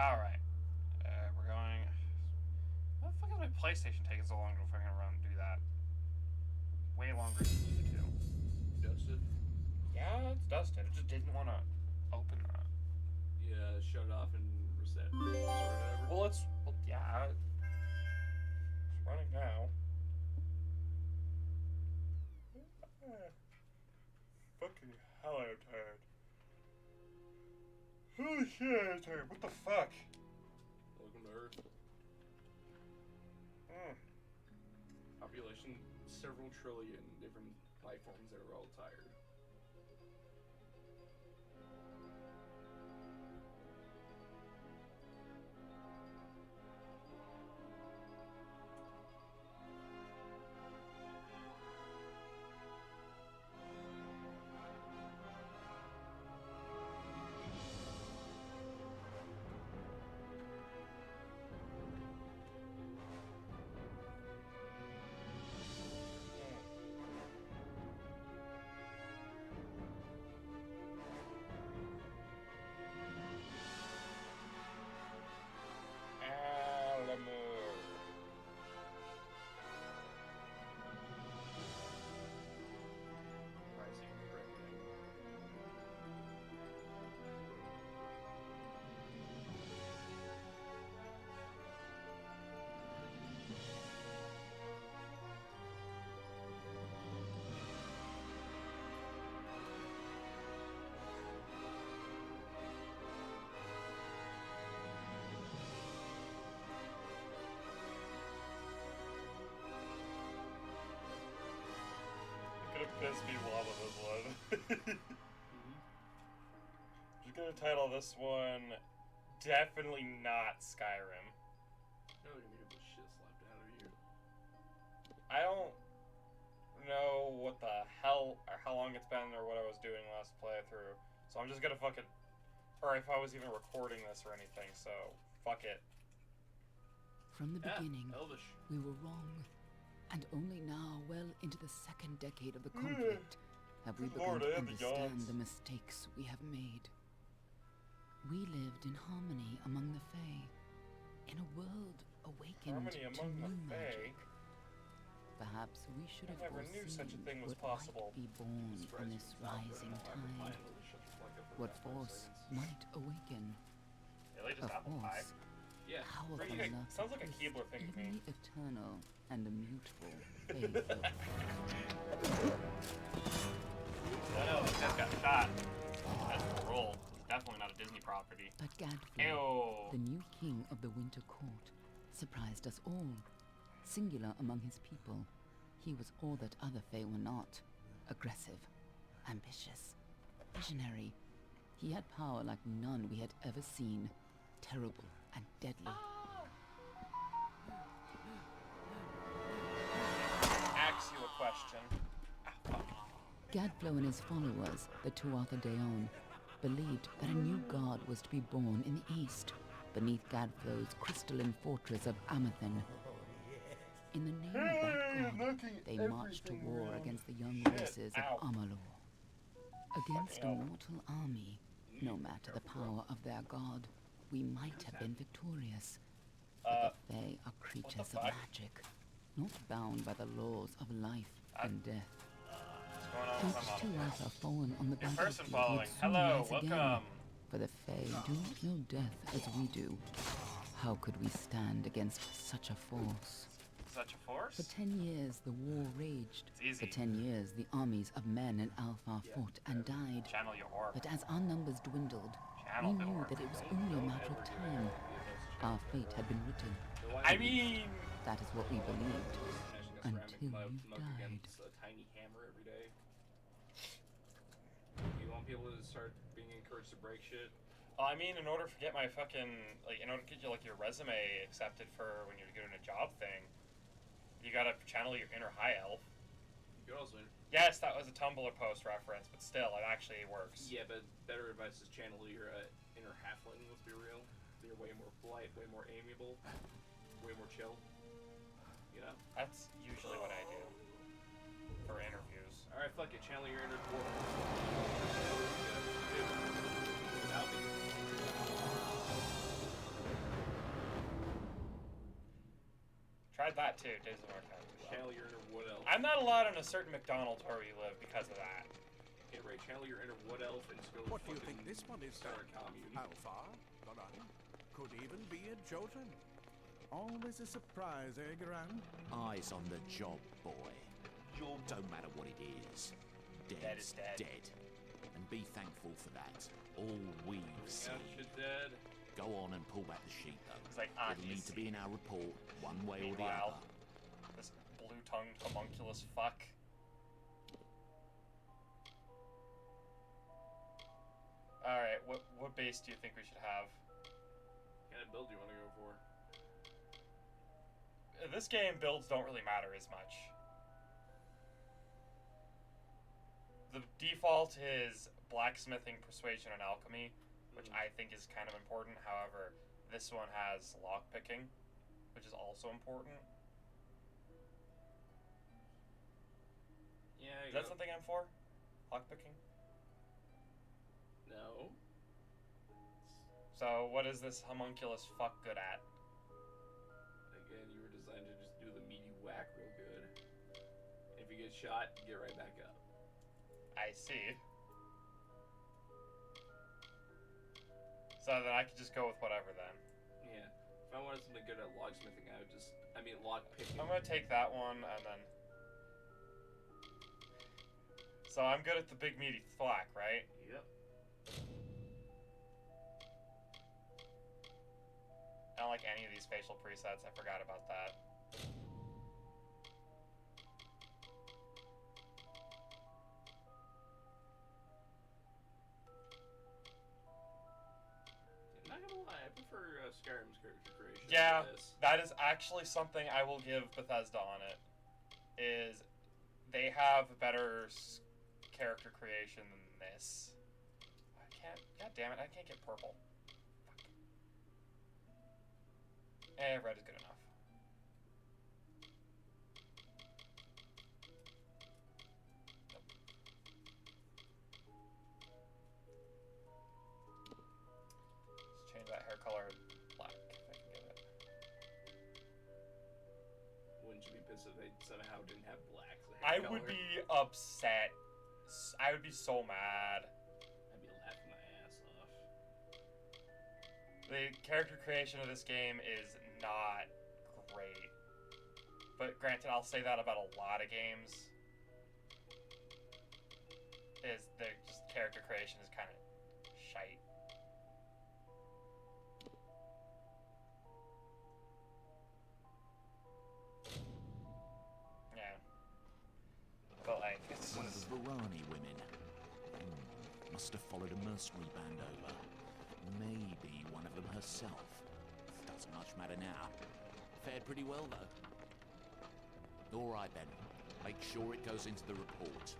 Alright. We're going... What the fuck is my PlayStation taking so long to fucking run and do that? Way longer than it needed to. Dusted? Yeah, it's dusted. It just didn't want to open that. Yeah, shut it off and reset it over. Well, it's... Well, yeah. It's running now. Fucking hell, I'm tired. Holy shit, I'm tired. What the fuck? Welcome to Earth. Hmm. Population several trillion different life forms that are all tired. Piss me off on this one. Just gonna title this one definitely not Skyrim. No, you're gonna get the shit slapped out of you. I don't know what the hell or how long it's been or what I was doing last playthrough, so I'm just gonna fucking, or if I was even recording this or anything, so fuck it. From the beginning, Elvish. we were wrong. And only now, well into the second decade of the conflict, have we begun to understand the mistakes we have made. We lived in harmony among the Fae, in a world awakened to new magic. Perhaps we should have foreseen what might be born in this rising tide. What force might awaken. Of course. Yeah, sounds like a Keebler thing to me. The eternal and immutable faith. Oh no, this guy's got shot. That's a roll. Definitely not a Disney property. But Gadfly, the new king of the Winter Court, surprised us all. Singular among his people, he was all that other Fae were not. Aggressive, ambitious, visionary. He had power like none we had ever seen. Terrible and deadly. Ask you a question. Gadflo and his followers, the Tuatha Deon, believed that a new god was to be born in the east, beneath Gadflo's crystalline fortress of Amathen. In the name of that god, they marched to war against the young races of Amalur. Against a mortal army, no matter the power of their god, we might have been victorious. But the Fae are creatures of magic, not bound by the laws of life and death. Each Tuatha fallen on the battlefield would soon rise again. For the Fae do not know death as we do. How could we stand against such a force? Such a force? For 10 years the war raged. It's easy. For 10 years the armies of Men and Alpha fought and died. Channel your orb. But as our numbers dwindled, we knew that it was only a matter of time. Our fate had been written. I mean... That is what we believed. Until you died. A tiny hammer every day. You want people to start being encouraged to break shit? I mean, in order to get my fucking... Like, in order to get you, like, your resume accepted for when you're doing a job thing, you gotta channel your inner high elf. You could also... Yes, that was a Tumblr post reference, but still, it actually works. Yeah, but better advice is channel your inner halfling, let's be real. They're way more polite, way more amiable, way more chill. You know? That's usually what I do for interviews. Alright, fuck it, channel your inner dwarf. Tried that too. Days of Our Time. Channel your inner wood elf. I'm not allowed in a certain McDonald's where we live because of that. Yeah, right. Channel your inner wood elf and just go. What do you think this one is? Start a commune. How far? Garand? Could even be a Jotun. Always a surprise, eh, Garand? Eyes on the job, boy. Don't matter what it is. Dead is dead. Dead. And be thankful for that. All we've seen. Gotcha, dead. Go on and pull back the sheet, though. It's like, It'll need to be in our report, one way or the Meanwhile, other. this blue-tongued homunculus fuck. Alright, what base do you think we should have? What kind of build do you want to go for? This game, builds don't really matter as much. The default is blacksmithing, persuasion, and alchemy, which I think is kind of important. However, this one has lockpicking, which is also important. Yeah, Is that something I'm for? Lockpicking? No. So, what is this homunculus fuck good at? Again, you were designed to just do the meaty whack real good. If you get shot, get right back up. I see. So then I could just go with whatever then. Yeah. If I wanted something good at locksmithing, I would just, lock picking. I'm gonna take that one and then. So I'm good at the big meaty thwack, right? Yep. I don't like any of these facial presets. I forgot about that. Not gonna lie, I prefer Skyrim's character creation. Yeah, to this. that is actually something I will give Bethesda on it. Is they have better character creation than this. I can't. God damn it! I can't get purple. Fuck. Red is good enough. Nope. Let's change that hair color to black if I can get it. Wouldn't you be pissed if they somehow didn't have black as a I hair would color? be upset. I would be so mad. I'd be laughing my ass off. The character creation of this game is not great. But granted, I'll say that about a lot of games. Is the just character creation is kind of shite. Yeah. But like, it's One of just, the Varani women. Must have followed a mercenary band over. Maybe one of them herself. Doesn't much matter now. Fared pretty well, though. All right, then. Make sure it goes into the report.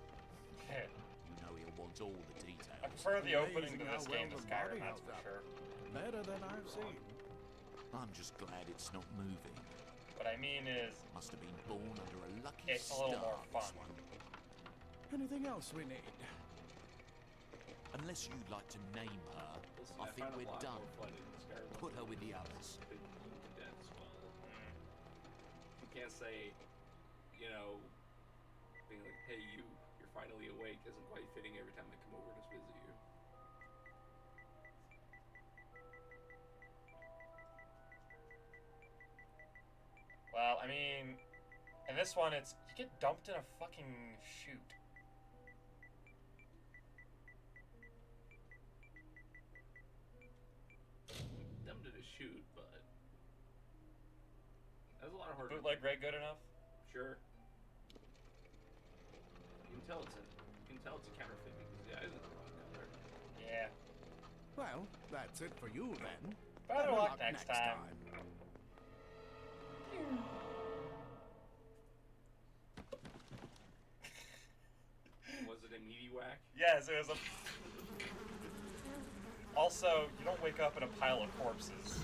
You know he'll want all the details. I prefer the opening to Amazing this how game well to the body Skyrim, that's held for up. sure. Better than I've seen. I'm just glad it's not moving. What I mean is, Must have been born under a lucky it's a little star, more this fun. one. Anything else we need? Unless you'd like to name her, Listen, I think find a we're lot done. more fun in Skyrim. Put her with the others. Been beaten to death as well. You can't say, being like, hey, you're finally awake isn't quite fitting every time I come over to visit you. Well, I mean, in this one, it's you get dumped in a fucking chute. Dumb to shoot, but that's a lot harder. Bootleg Ray good enough? Sure. You can tell it's a counterfeit because the eyes are the wrong color. Yeah. Well, that's it for you then. Better luck next time. Was it a meaty whack? Yes, it was a. Also, you don't wake up in a pile of corpses.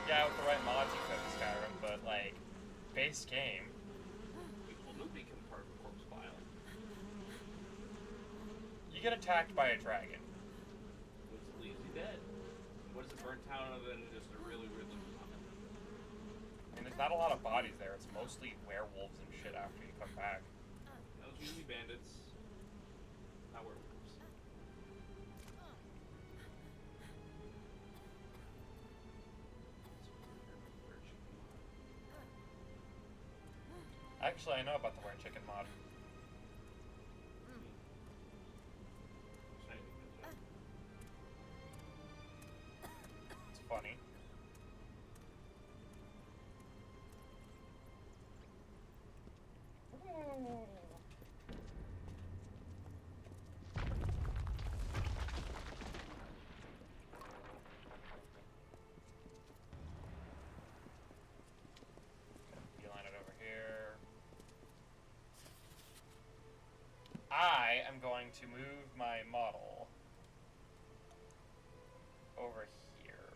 Yeah, with the right mods you could in Skyrim, but like, base game. Well, nobody can part of a corpse pile. You get attacked by a dragon. dead. What is it burnt down other than just a really weird looking puppet? I mean, there's not a lot of bodies there. It's mostly werewolves and shit after you come back. Those usually bandits. Not werewolves. Actually, I know about the Were Chicken mod. It's funny. Beeline it over here. I am going to move my model over here.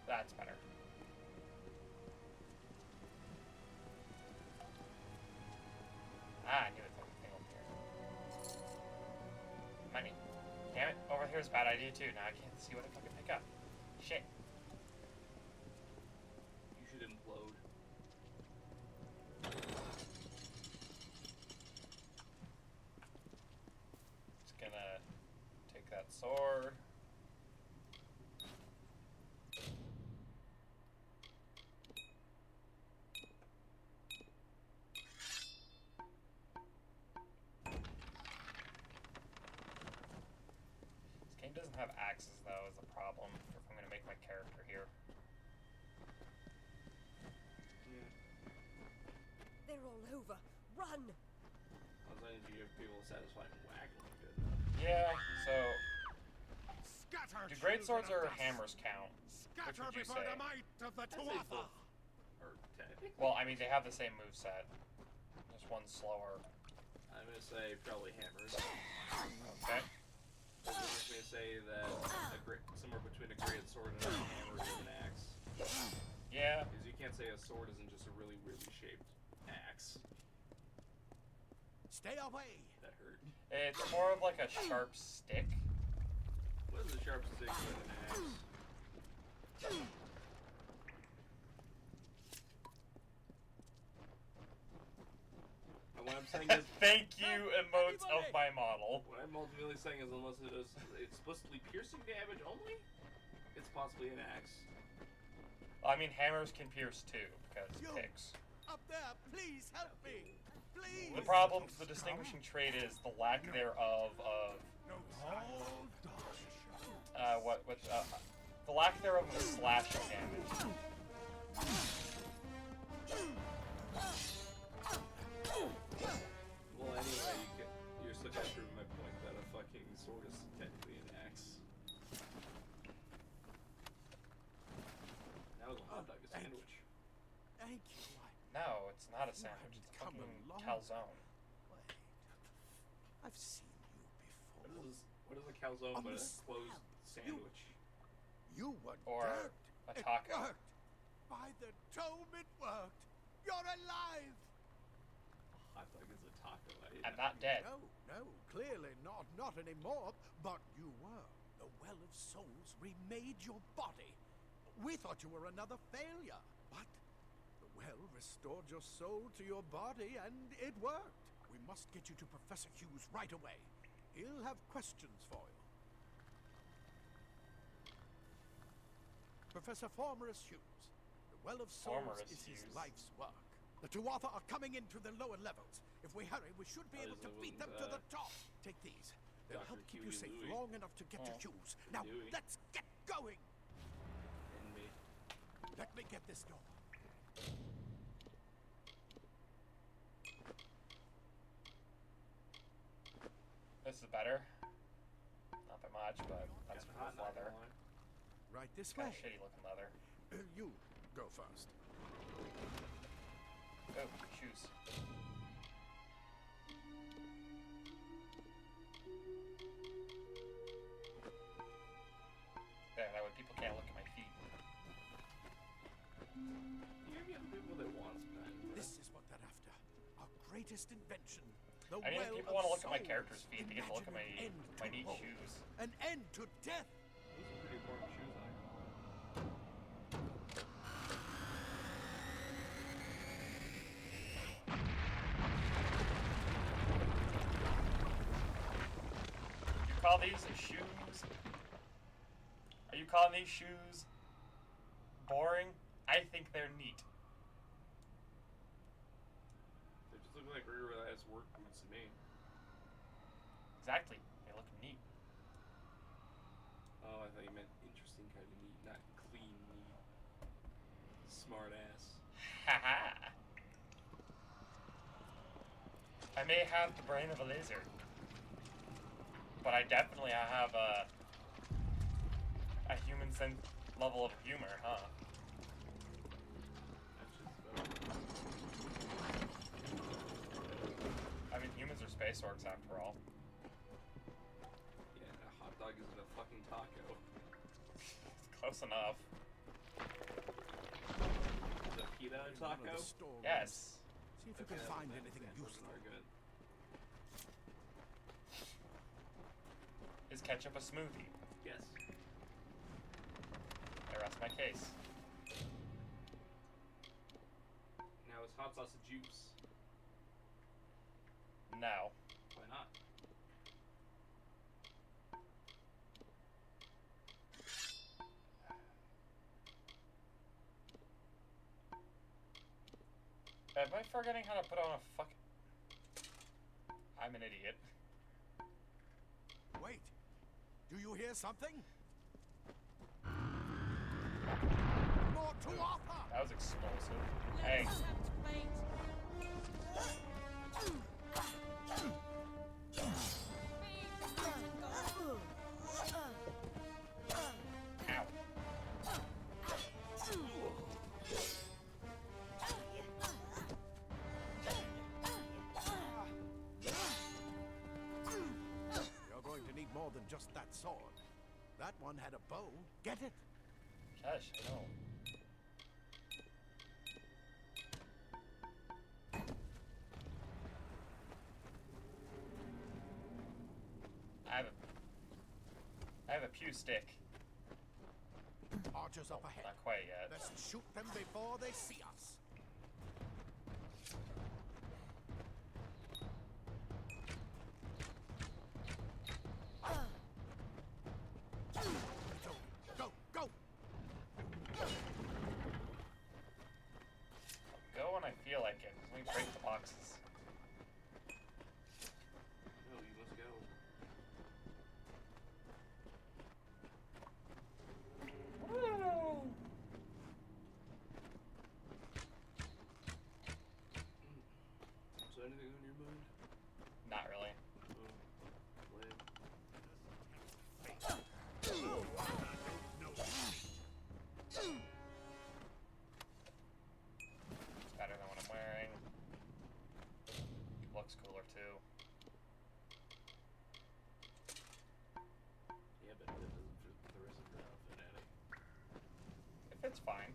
That's better. I knew it was everything over here. Money. Damn it, over here is a bad idea too. Now I can't see what I fucking pick up. Shit. You should implode. Just gonna take that sword. This game doesn't have axes though, is the problem if I'm gonna make my character here. They're all over. Run! As long as you give people a satisfying whack, it'll be good. Yeah, so Scatter, do great swords children or of dust. hammers count? Which Scatter would you before say? the might of the I'd say Tuatha. both. Or technically. Well, I mean they have the same moveset. Just one slower. I'm gonna say probably hammers. Okay. I'm gonna say that somewhere between a great sword and a hammer is an axe. Yeah. Because you can't say a sword isn't just a really weirdly shaped axe. Stay away. That hurt. It's more of like a sharp stick. What is a sharp stick with an axe? And what I'm saying is, Thank you, emotes of my model. what I'm ultimately saying is, unless it is explicitly piercing damage only, it's possibly an axe. I mean, hammers can pierce too, because You. picks. Up there, please help me. Please. The problem, the distinguishing trait is the lack thereof of, No time. the lack thereof of slashing damage. Well, anyway, you're still kind of proving my point that a fucking sword is technically an axe. Now the hot dog is a sandwich. Thank you. No, it's not a sandwich. It's a Come fucking along. calzone. Wait. I've seen you before. What is a calzone On but a the closed slab. sandwich? You were Or dead. a It taco. worked. By the tome, it worked. You're alive. Hot dog is a taco. I'm not dead. No, clearly not anymore. But you were. The Well of Souls remade your body. We thought you were another failure, but the well restored your soul to your body, and it worked. We must get you to Professor Hughes right away. He'll have questions for you. Professor Formerus Hughes. The Well of Souls Formerus is his Hughes. life's work. The Tuatha are coming into the lower levels. If we hurry, we should be able to beat them to the top. Take these. They'll Dr. help keep you Huey safe Louie. long enough to get to Oh. Hughes. Now, Huey. let's get going. And me. Let me get this door. This is better. Not by much, but that's Got cool hot, not leather. gonna lie. Right this Kind way. of shitty looking leather. You go first. Oh, shoes. There, that way people can't look at my feet. You're getting people that want some time. This is what they're after. Our greatest invention. The I mean, well people of want to look at my souls. character's feet to get to look at Imagine an my end to neat hope. shoes. An end to death. Those are pretty important shoes, You call these shoes? Are you calling these shoes boring? I think they're neat. They just look like regular ass work boots to me. Exactly. They look neat. Oh, I thought you meant interesting kind of neat, not clean neat. Smart ass. Haha. I may have the brain of a lizard, but I definitely have a human sense level of humor, huh? That's just about. I mean, humans are space orcs after all. Yeah, a hot dog isn't a fucking taco. It's close enough. Is a pita a In one of taco? the storerooms. Yes. See if you Okay, can that find was anything that useful. wasn't very good. Is ketchup a smoothie? Yes. I rest my case. Now is hot sauce a juice? No. Why not? Am I forgetting how to put on a fuck? I'm an idiot. Wait. Do you hear something? More to offer. That was explosive. Hey. Ow. You're going to need more than just that sword. That one had a bow. Get it? Gosh, no. I have a pew stick. Archers up ahead. Not quite yet. Let's shoot them before they see us. Go, go! Go when I feel like it. Let me break the boxes. No, you must go. Is there anything on your mind? Not really. Oh, lame. It's better than what I'm wearing. Looks cooler too. Yeah, but it doesn't fit the rest of your outfit, Annie. It fits fine.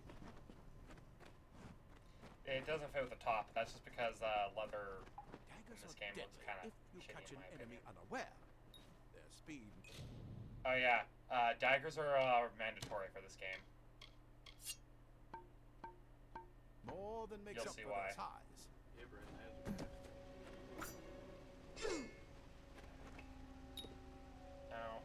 It doesn't fit with the top. That's just because leather Daggers this are game looks deadly kinda if you shitty catch in an my enemy opinion. unaware. Their speed. Oh yeah, daggers are mandatory for this game. More than makes You'll up see for why. their size. Yeah, Brent, that's right. Ow.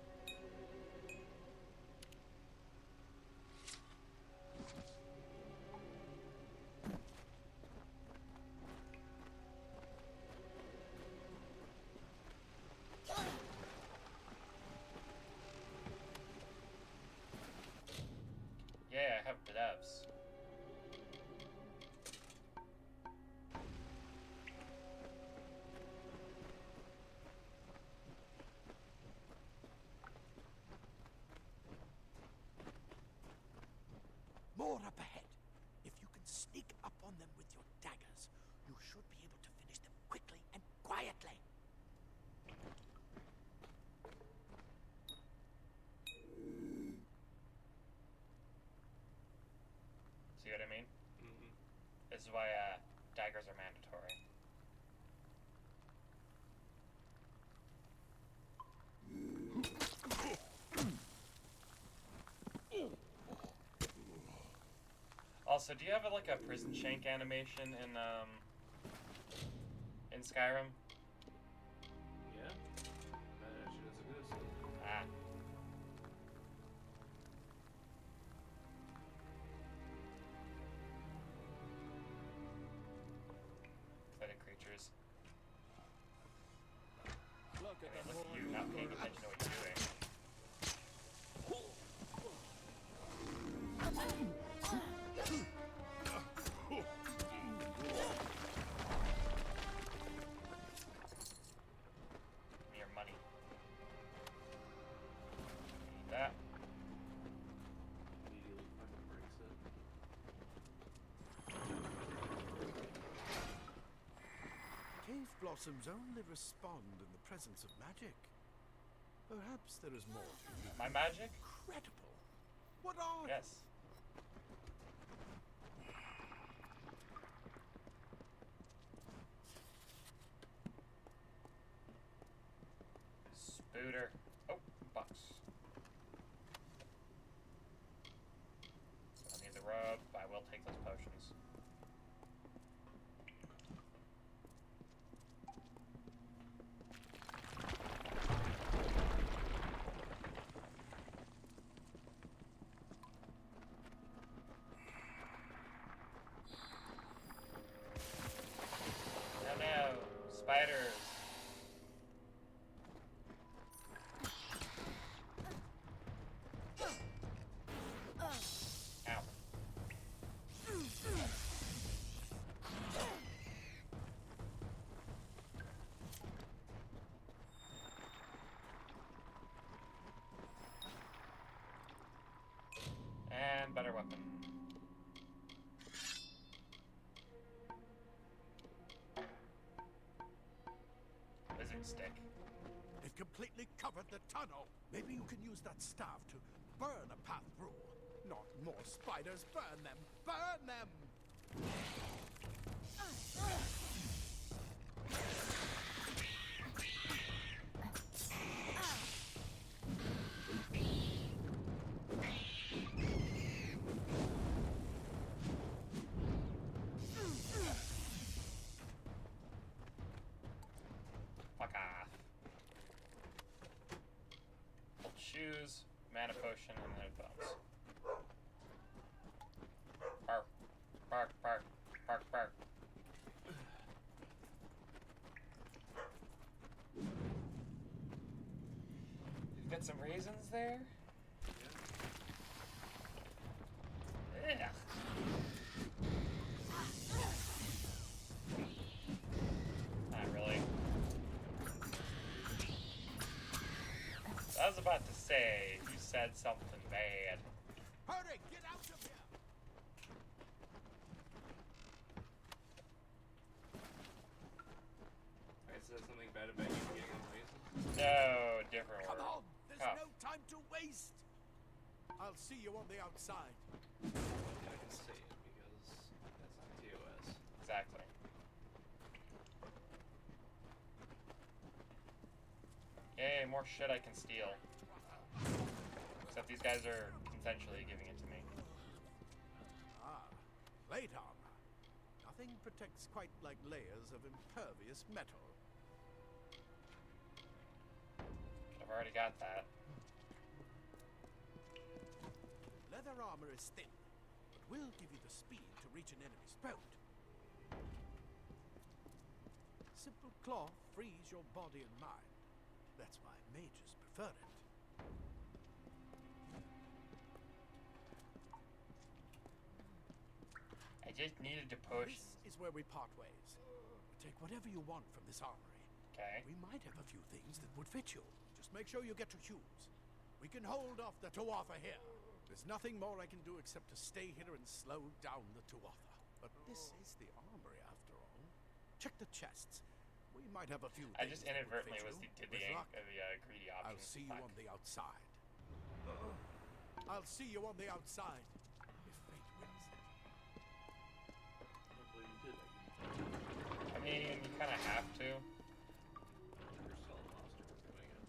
Yeah, I have gloves. More up ahead. If you can sneak up on them with your daggers, you should be able to finish them quickly and quietly. See what I mean? Mm-hmm. This is why daggers are mandatory. Also, do you have like a prison shank animation in Skyrim? Yeah. That actually does exist. Ah. Pathetic creatures. Look I at mean, the look at you not paying attention to what you're doing. Give me your money. Need that. Immediately fucking breaks it. Cave blossoms only respond in the presence of magic. Perhaps there is more to you. My magic? Incredible. What are you? Yes. Spooter. Oh, bucks. I need the rub. I will take those potions. Oh no, spiders. Ow. And better weapon. Lizard stick. They've completely covered the tunnel. Maybe you can use that staff to burn a path through. Not more spiders. Burn them. Burn them. Fuck off. Old shoes, mana potion, and then bones. Bark. Bark, bark, bark, bark. You've got some raisins there? Yeah. Ugh. Not really. I was about to say, you said something bad. Hurry, get out of here. Alright, so that's something bad about you getting on raisins? No, different Come word. on. There's Oh. no time to waste. I'll see you on the outside. I can say it because that's not TOS. Exactly. Yay, more shit I can steal. Except these guys are consensually giving it to me. Ah, plate armor. Nothing protects quite like layers of impervious metal. I've already got that. Leather armor is thin, but will give you the speed to reach an enemy's throat. Simple cloth frees your body and mind. That's why mages prefer it. I just needed the potion. This is where we part ways. Take whatever you want from this armory. Okay. We might have a few things that would fit you. Just make sure you get to choose. We can hold off the Tuatha here. There's nothing more I can do except to stay here and slow down the Tuatha. But this is the armory after all. Check the chests. We might have a few I things just that would inadvertently fit was you. did With the luck, greedy option. I'll see you Fuck. on the outside. I'll see you on the outside. If fate wills it. I don't believe you did that. I mean, you kind of have to. You're still a monster for doing it.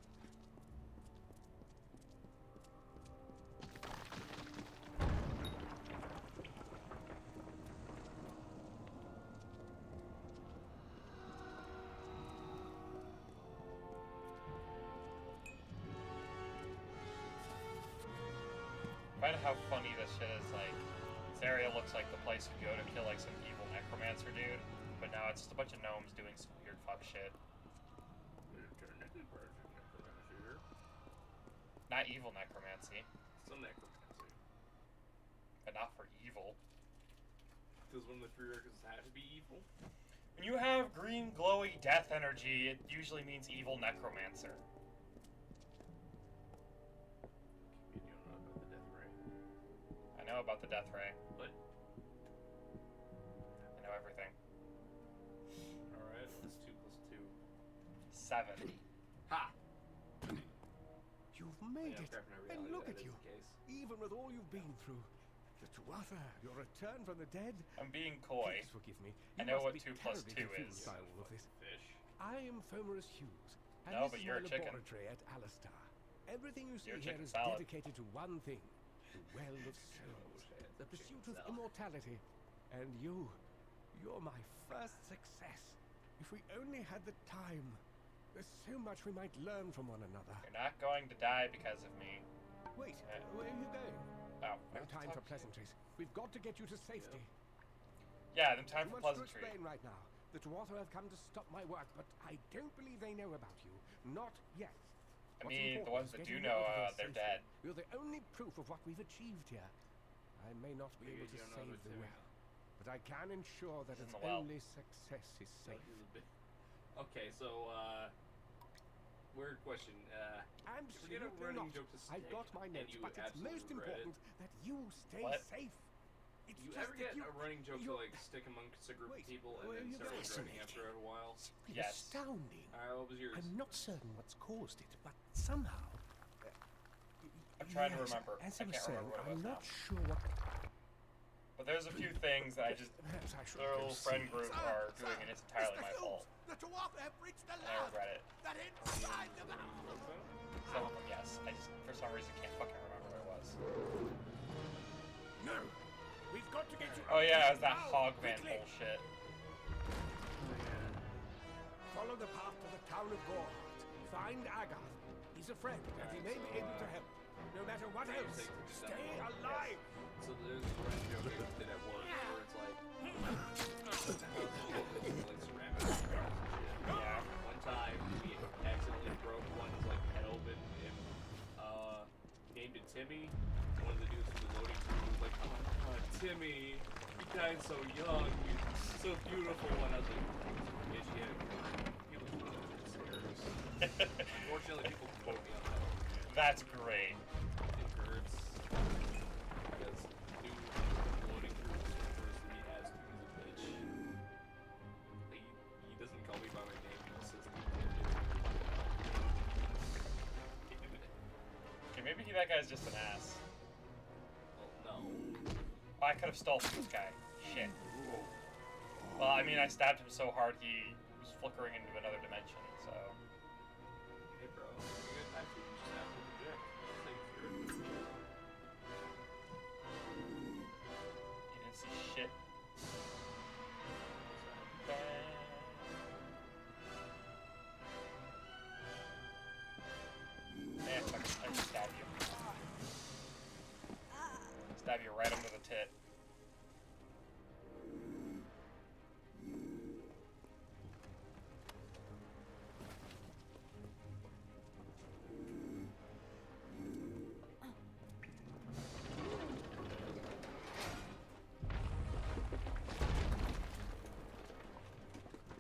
Find how funny this shit is. Like, this area looks like the place you go to kill like some evil necromancer dude, but now it's just a bunch of gnomes doing some weird fuck shit. Not evil necromancy. Some necromancy. But not for evil. Because one of the prerequisites have to be evil. When you have green, glowy death energy, it usually means evil necromancer. You don't know about the death ray. I know about the death ray. What? I know everything. Alright, that's 2 + 2. 7. Ha! You've made Yeah, it. crap, in our And reality, look that at is you. the case. Even with all you've been through. The Tuatha, your return from the dead. I'm being coy. Please forgive me. I You know must what be 2 + terribly 2 confused is. by all of this. Fish. I am Fomerus Hughes, and No, this but is you're my a chicken. laboratory at Alistar. Everything you see You're a here chicken is salad. dedicated to one thing: the Well of Souls, the pursuit of salad. immortality. And you're my first success. If we only had the time, there's so much we might learn from one another. You're not going to die because of me. Wait, where are you going? Oh, I No have to time talk for to you. pleasantries. We've got to get you to safety. Yeah, then time Too for much to pleasantry. explain right now. The Tuatha have come to stop my work, but I don't believe they know about you. Not yet. I What's mean, the important ones is that getting do you know, out of here they're safely. dead. You're the only proof of what we've achieved here. I may not be able to You don't know save about the Timmy. well, but I can ensure that He's in its the well. only success is So safe. he's a bit. Okay, so weird question. Absolutely a running not. joke to I've stick got my and notes, you but it's absolutely most regret it? important that you stay What? safe. It's You just ever that get a running joke to you're- like stick amongst a group Wait, of people and where then are you start going? regretting after a while? Simply Yes. astounding. Alright, what was yours? I'm not certain what's caused it, but somehow. I'm trying to yes, remember. As I I was can't saying, remember what it I'm was not now. sure what. But there's a few things that I just, Perhaps I should their go little friend see. group are doing, and it's entirely my fault. The Tuatha have reached the And I regret it. That inside the Some of them, yes. I just, for some reason, can't fucking remember what it was. No, we've got to get you. Oh yeah, it was that now, Hogman quickly. bullshit. Follow the path to the town of Gorhart. Find Agath. He's a friend, and he may be able to help. No matter what else, stay alive. So there's a running joke I did at work where it's like, like ceramic jars and shit. Yeah. One time we accidentally broke one's like head open and named it Timmy. One of the dudes from the loading crew was like, "Oh my god, Timmy, you died so young, you're so beautiful." And I was like, "Yeah, she had people quote it serious." Unfortunately, people quote me on that. That's great. It hurts because dude loading crew refers to me as he's a bitch. Like, he doesn't call me by my name. He just says Okay, maybe that guy's just an ass. well, no. Oh, I could have stole from this guy. Shit. Well, I mean, I stabbed him so hard he was flickering into another dimension, so. Hey, bro. You get back to you just have to project. Thank you. You didn't see shit. Man, I just stab you. Stab you right under the tit.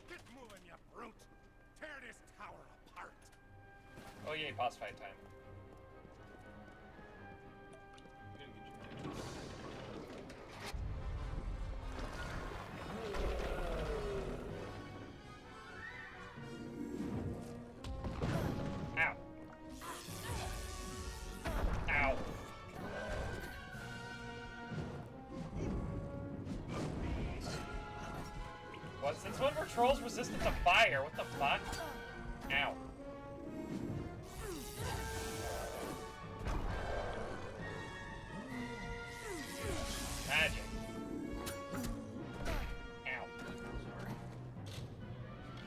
Get moving, you brute! Tear this tower apart! Oh yay, boss fight time. You didn't get your head. Ow. Ow. What? Since when were trolls resistant to fire? What the fuck? Ow. Magic. Ow.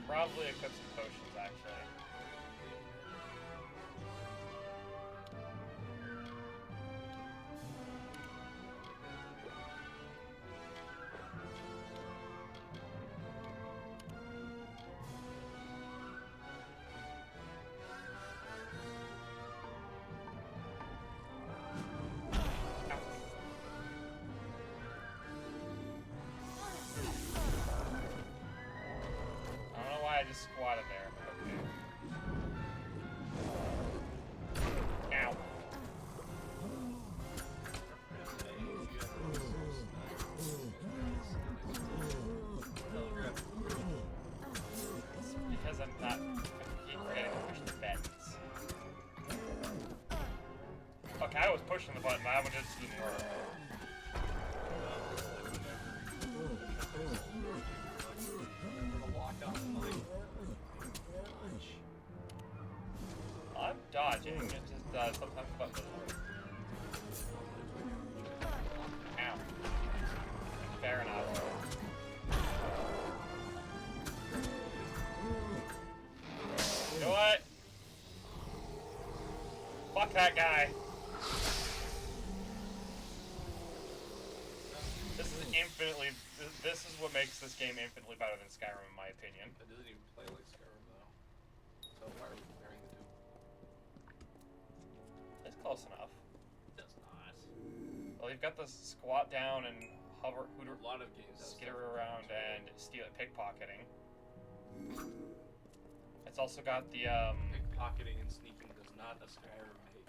Probably equip some potions, actually. just squatted there. Okay. Ow. Because I'm not. I keep forgetting to push the buttons. Okay, I was pushing the button, that one just didn't work. I'm dodging, it just sometimes the button doesn't work. Ow. Fair enough. You know what? Fuck that guy. This is infinitely. This is what makes this game infinitely better than Skyrim, in my opinion. It doesn't even play like Skyrim, though. So why are we comparing the two? It's close enough. It does not. Well, you've got the squat down and hover, hooter, A lot of games have skitter stuff. around and steal pickpocketing. It's also got the Pickpocketing and sneaking does not a Skyrim make.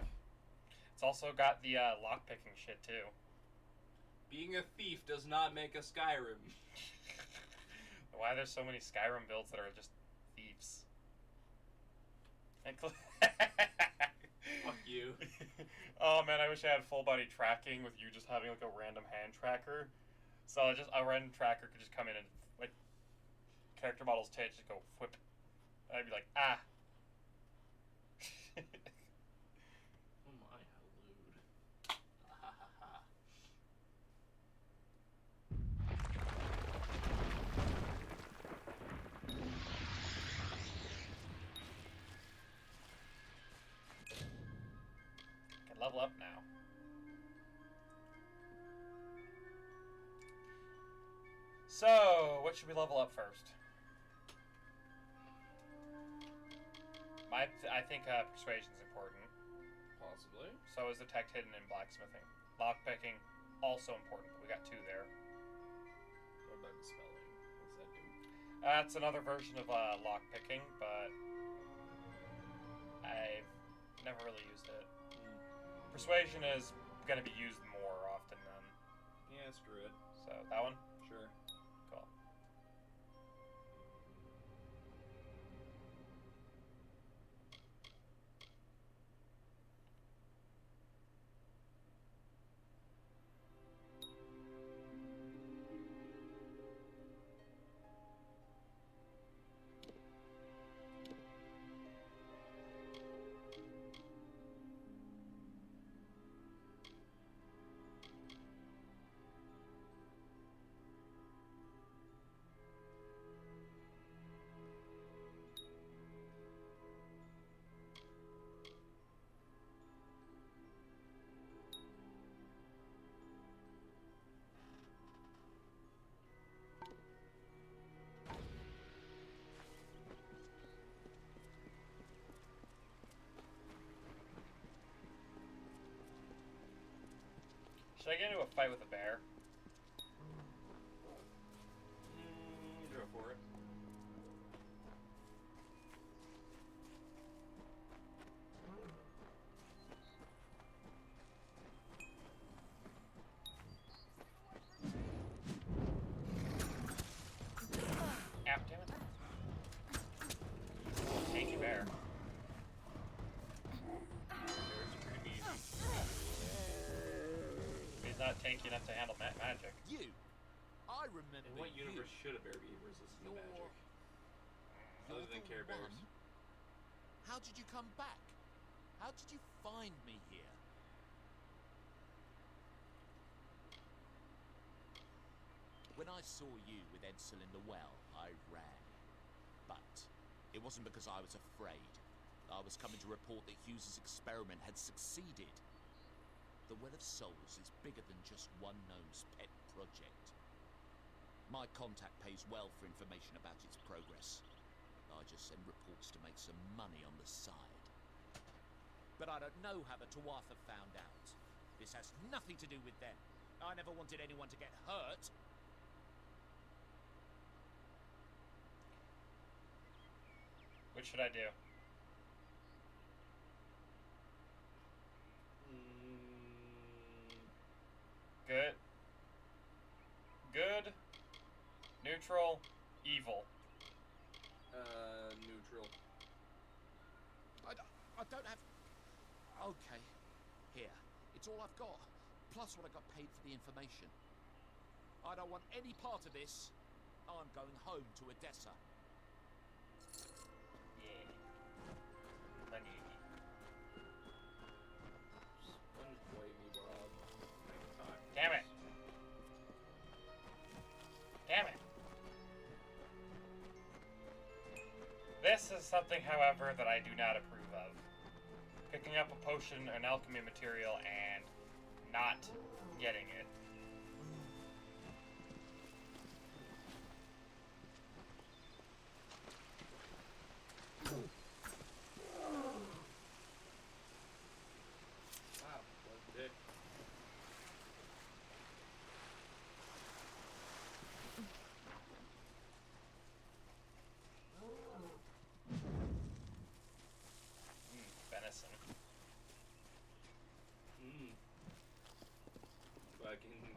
It's also got the lockpicking shit too. Being a thief does not make a Skyrim. Why there's so many Skyrim builds that are just thieves? Fuck you. Oh man, I wish I had full body tracking with you just having like a random hand tracker. So just a random tracker could just come in and like character model's tail just go whip. I'd be like, ah. Oh my, how lewd. Ha ha ha. Can level up now. So, what should we level up first? I think persuasion's important. Possibly. So is detect hidden and blacksmithing. Lockpicking, also important. We got 2 there. What about the spelling? What's that do? That's another version of lockpicking, but I've never really used it. Persuasion is going to be used more often than. Yeah, screw it. So that one? Sure. Cool. Should I get into a fight with a bear? Go for it. Ow, damn it. Tanky bear. There's pretty easy. He's not tanky enough to handle magic. You! I remember In what you. universe should a bear be resistant to magic? You're Other than the Care Bears. one. How did you come back? How did you find me here? When I saw you with Edsel in the well, I ran. But it wasn't because I was afraid. I was coming to report that Hughes's experiment had succeeded. The Well of Souls is bigger than just one gnome's pet project. My contact pays well for information about its progress. I just send reports to make some money on the side. But I don't know how the Tuatha found out. This has nothing to do with them. I never wanted anyone to get hurt. What should I do? Good. Good. Neutral. Evil. Neutral. I don't have... Okay. Here. It's all I've got. Plus what I got paid for the information. I don't want any part of this. I'm going home to Odessa. Yeah. Money. Sponge play me, Bob. Next time. Damn it. Damn it. This is something, however, that I do not approve of. Picking up a potion, an alchemy material, and not getting it. Wow, what a dick. Venison. Fucking...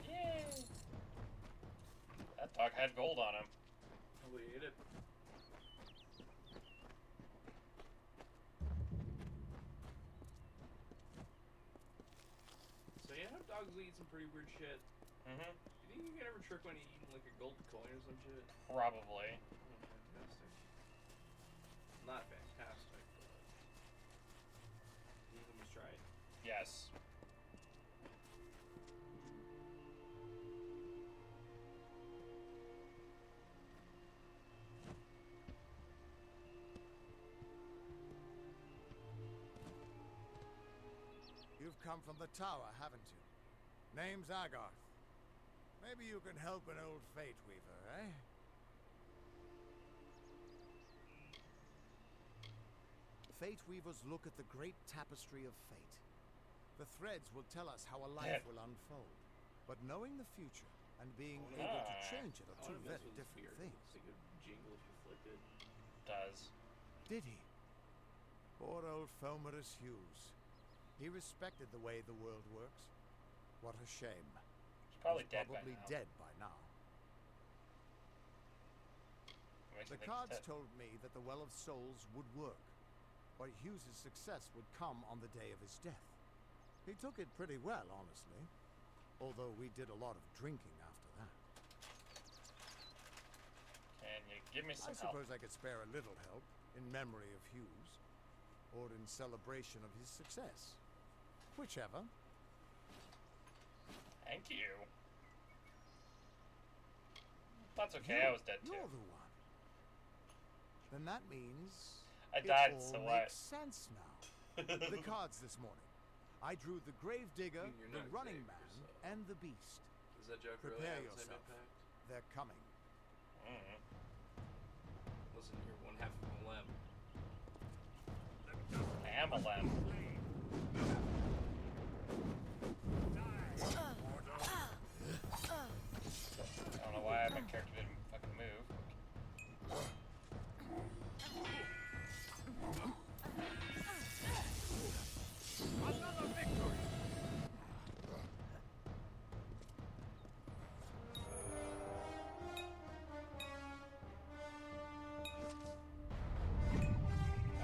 Yay! That dog had gold on him. Probably ate it. So yeah, dogs will eat some pretty weird shit. Mm-hmm. You think you can ever trick one to eating like a gold coin or some shit? Probably. Oh, fantastic. Not fantastic, but... You can just try it. Yes. You've come from the tower, haven't you? Name's Agarth. Maybe you can help an old fate weaver, eh? Fate weavers look at the great tapestry of fate. The threads will tell us how a life will unfold. But knowing the future and being able to change it are two very different things. It's like a jingle afflicted. Does. Did he? Poor old Fomerus Hughes. He respected the way the world works. What a shame. He's probably He's dead probably by now. dead by now. Makes me The think he's cards dead. told me that the Well of Souls would work, but Hughes' success would come on the day of his death. He took it pretty well, honestly, although we did a lot of drinking after that. Can you give me some I help? suppose I could spare a little help in memory of Hughes, or in celebration of his success. Whichever. Thank you. That's okay, I was dead too. You're the one. Then that means I it died, all so what? makes sense now. The cards this morning. I drew the Gravedigger, You're the not Running Xavier, Man, so- and the Beast. Does that joke really Prepare have the same yourself. impact? They're coming. Mm. Listen, you're one half of a limb. I am a lamb. I don't know why my character didn't fucking move. Another victory!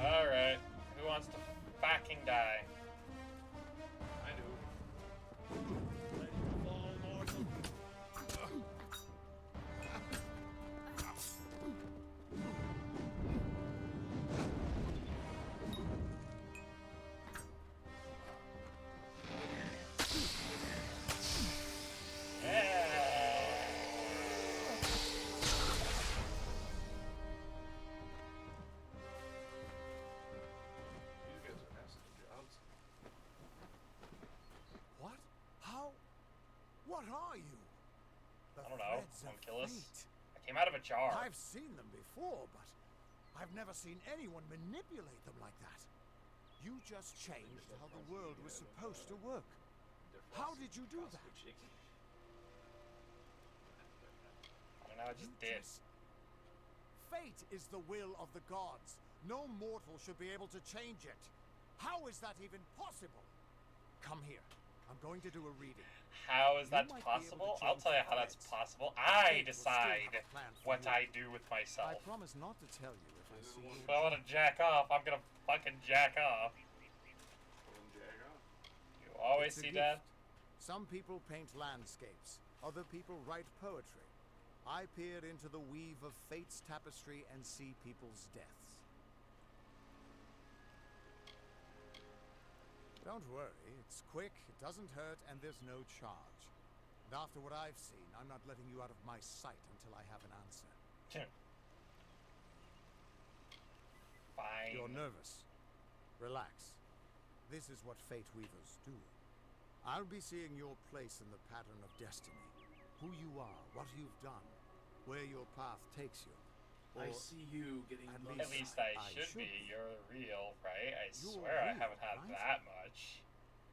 Alright, who wants to fucking die? are you? The I don't know. threads of Homunculus? fate. I came out of a jar. I've seen them before, but I've never seen anyone manipulate them like that. You just changed how the world was supposed to work. How did you do that? I don't know, I just did. Fate is the will of the gods. No mortal should be able to change it. How is that even possible? Come here. I'm going to do a reading. How is that You might be able to possible? change I'll tell you the how that's threads. possible. Fate I will still decide have a plan for what you. I do with I myself. promise not to tell you if I see you. If I want to jack off, I'm gonna fucking jack off. You always It's a see gift. that? Some people paint landscapes. Other people write poetry. I peer into the weave of fate's tapestry and see people's deaths. Don't worry, it's quick, it doesn't hurt, and there's no charge. And after what I've seen, I'm not letting you out of my sight until I have an answer. Fine. You're nervous. Relax. This is what fate weavers do. I'll be seeing your place in the pattern of destiny. Who you are, what you've done, where your path takes you. I Or see you getting at At bumped. least I I should should be. be. You're real, right? I You're swear I real, haven't had right? that much.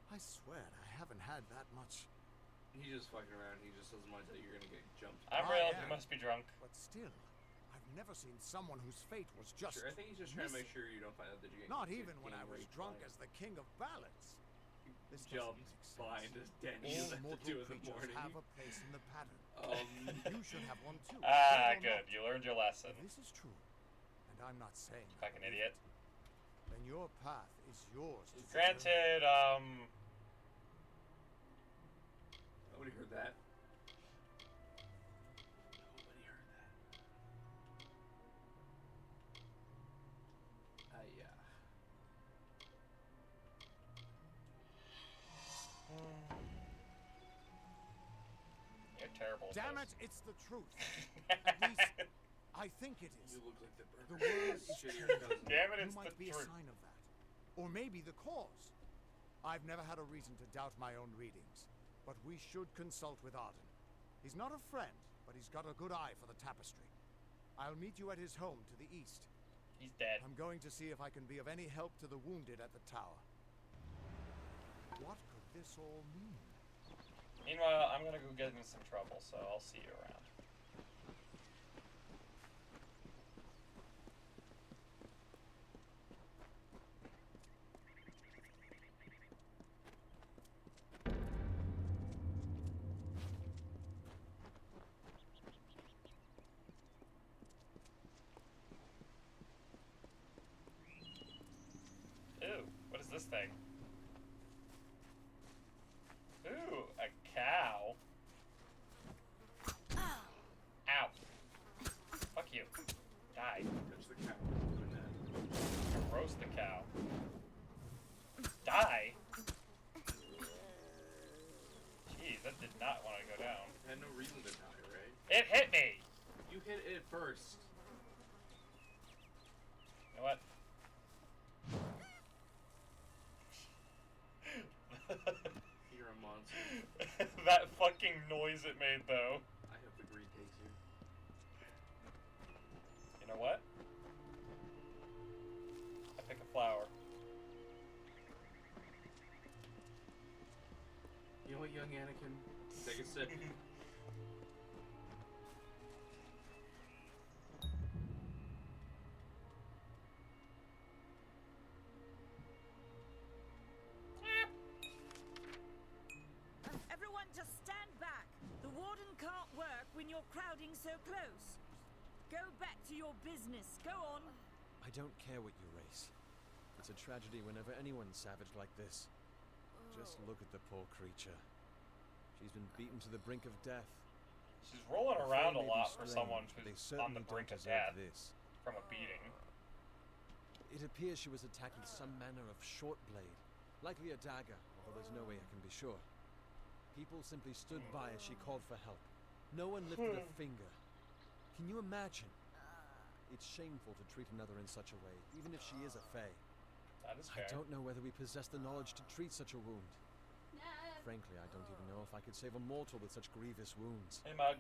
I swear I haven't had that much. He's just fucking around. He just doesn't mind that you're gonna get jumped. I'm I real. am. You must be drunk. But still, I've never seen someone whose fate was just Sure, I think he's just trying to make missing. sure you don't find out that you get Not get even when I gang was raped drunk by- as the king of ballads. This doesn't jumped make sense. behind his Denny's All at the mortal 2 in the creatures morning. have a place in the pattern. Um, You should have one too. Ah, believe it or good. not. You learned your lesson. If this is true, and I'm not saying I Fucking believe idiot. it, then your path is yours to determine. Granted, nobody heard that. Nobody heard that. Yeah. you're terrible. at Damn this. it, it's the truth. At least I think it is. You look like the The burger. world is Shit, your changing. cousin. Damn it, You it's might the be a truth. sign of that. Or maybe the cause. I've never had a reason to doubt my own readings, but we should consult with Arden. He's not a friend, but he's got a good eye for the tapestry. I'll meet you at his home to the east. He's dead. I'm going to see if I can be of any help to the wounded at the tower. What could this all mean? Meanwhile, I'm gonna go get in some trouble, so I'll see you around. Ooh, what is this thing? Ooh, a cow. Ow. Fuck you. Die. Touch the cow. Doing that. Roast the cow. Die? Jeez, that did not want to go down. Had no reason to die, right? It hit me! You hit it first. You know what? You're a monster. That fucking noise it made, though. I hope the greed takes you. You know what? I pick a flower. You know what, young Anakin? Take a sip. Everyone just stand back. The warden can't work when you're crowding so close. Go back to your business. Go on. I don't care what you race. It's a tragedy whenever anyone's savage like this. Just look at the poor creature. She's been beaten to the brink of death. She's rolling The around a fray may be lot for strange, someone but they who's certainly on the brink don't of deserve death this. from a beating. It appears she was attacked with some manner of short blade, likely a dagger, although there's no way I can be sure. People simply stood by as she called for help. No one lifted a finger. Can you imagine? It's shameful to treat another in such a way, even if she is a fae. That is I fair. don't know whether we possess the knowledge to treat such a wound. Frankly, I don't even know if I could save a mortal with such grievous wounds. Hey, Mug.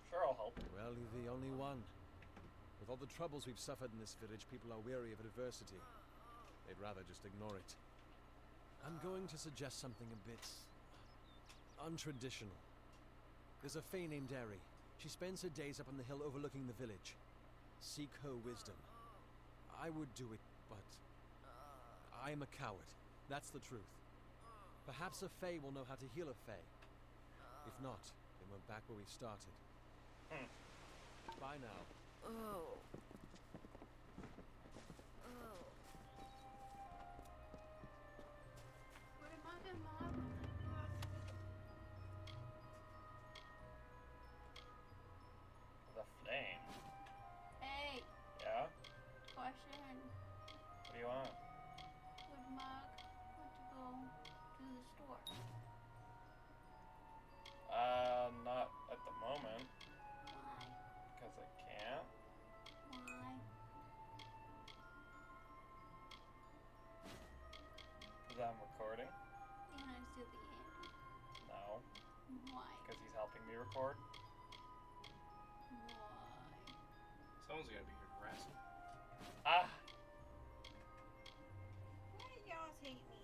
Sure, I'll help. Well, you're the only one. With all the troubles we've suffered in this village, people are weary of adversity. They'd rather just ignore it. I'm going to suggest something a bit untraditional. There's a fae named Eri. She spends her days up on the hill overlooking the village. Seek her wisdom. I would do it, but I'm a coward. That's the truth. Perhaps a fae will know how to heal a fae. If not, then we're back where we started. Bye now. Oh. The flame. Hey, Yeah? question. What do you want? Would Mug want to go to the store? Not at the moment. Why? Because I can't. Why? Because I'm recording. You want to steal the candy? No. Why? Because he's helping me record. Why? Someone's gotta be here harassing. Ah! Why did y'all hate me?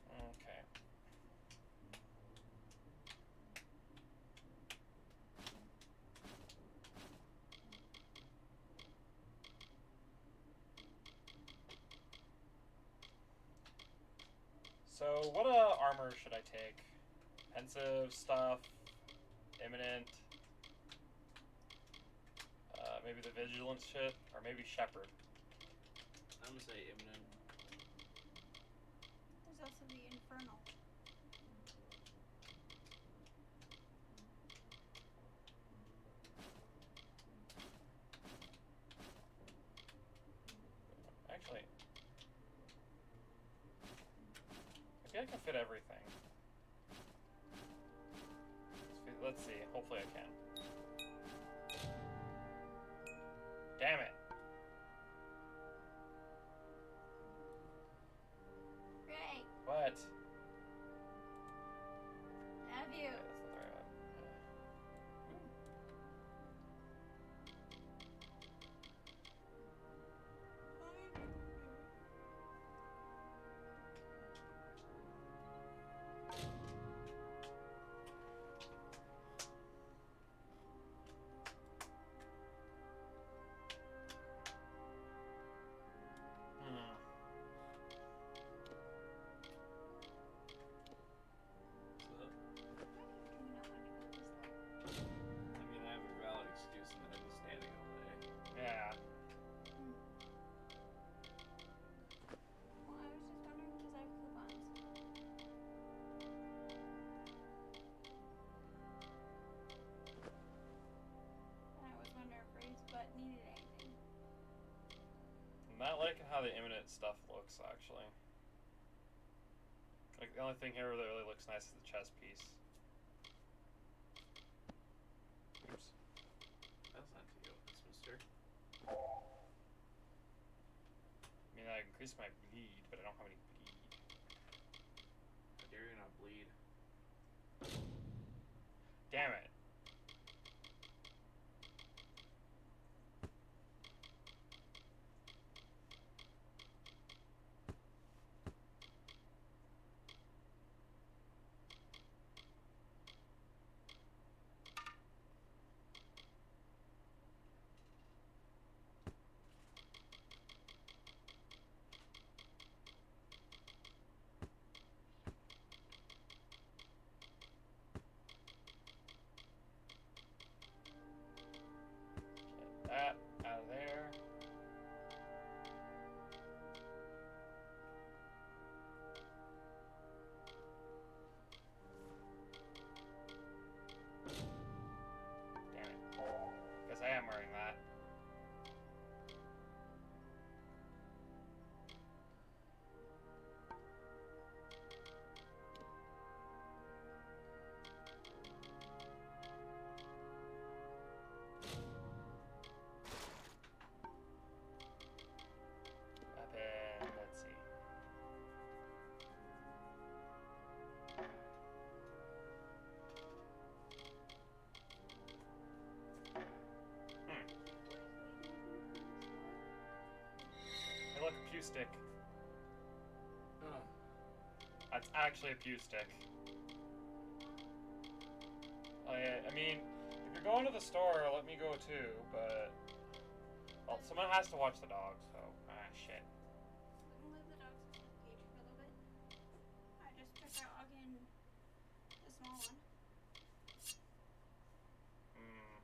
Okay. So, what armor should I take? Pensive stuff, imminent, maybe the vigilance shit, or maybe shepherd. I'm gonna say imminent. There's also the infernal. Actually, maybe I can fit everything. Let's see. Hopefully I can. Damn it. Ray, What? have you? Yeah, that's not the right one. So, Can we not want to go this way? I mean, I have a valid excuse and I've been standing all day. Yeah. Well, I was just wondering because I have coupons. And I was wondering if Ray's butt needed anything. I'm not liking how the imminent stuff looks, actually. Like, the only thing here that really looks nice is the chest piece. Oops. That's not to you, that's mister. I mean, I increased my bleed, but I don't have any bleed. How dare you not bleed? Damn it. Get that out of there. Damn it. Guess I am wearing that. pew stick. Ugh. That's actually a pew stick. I mean, if you're going to the store, let me go too, but... Well, someone has to watch the dog, so... Ah, shit. We can leave the dogs in the cage for a little bit. I just took out Ogden, the small one. Hmm.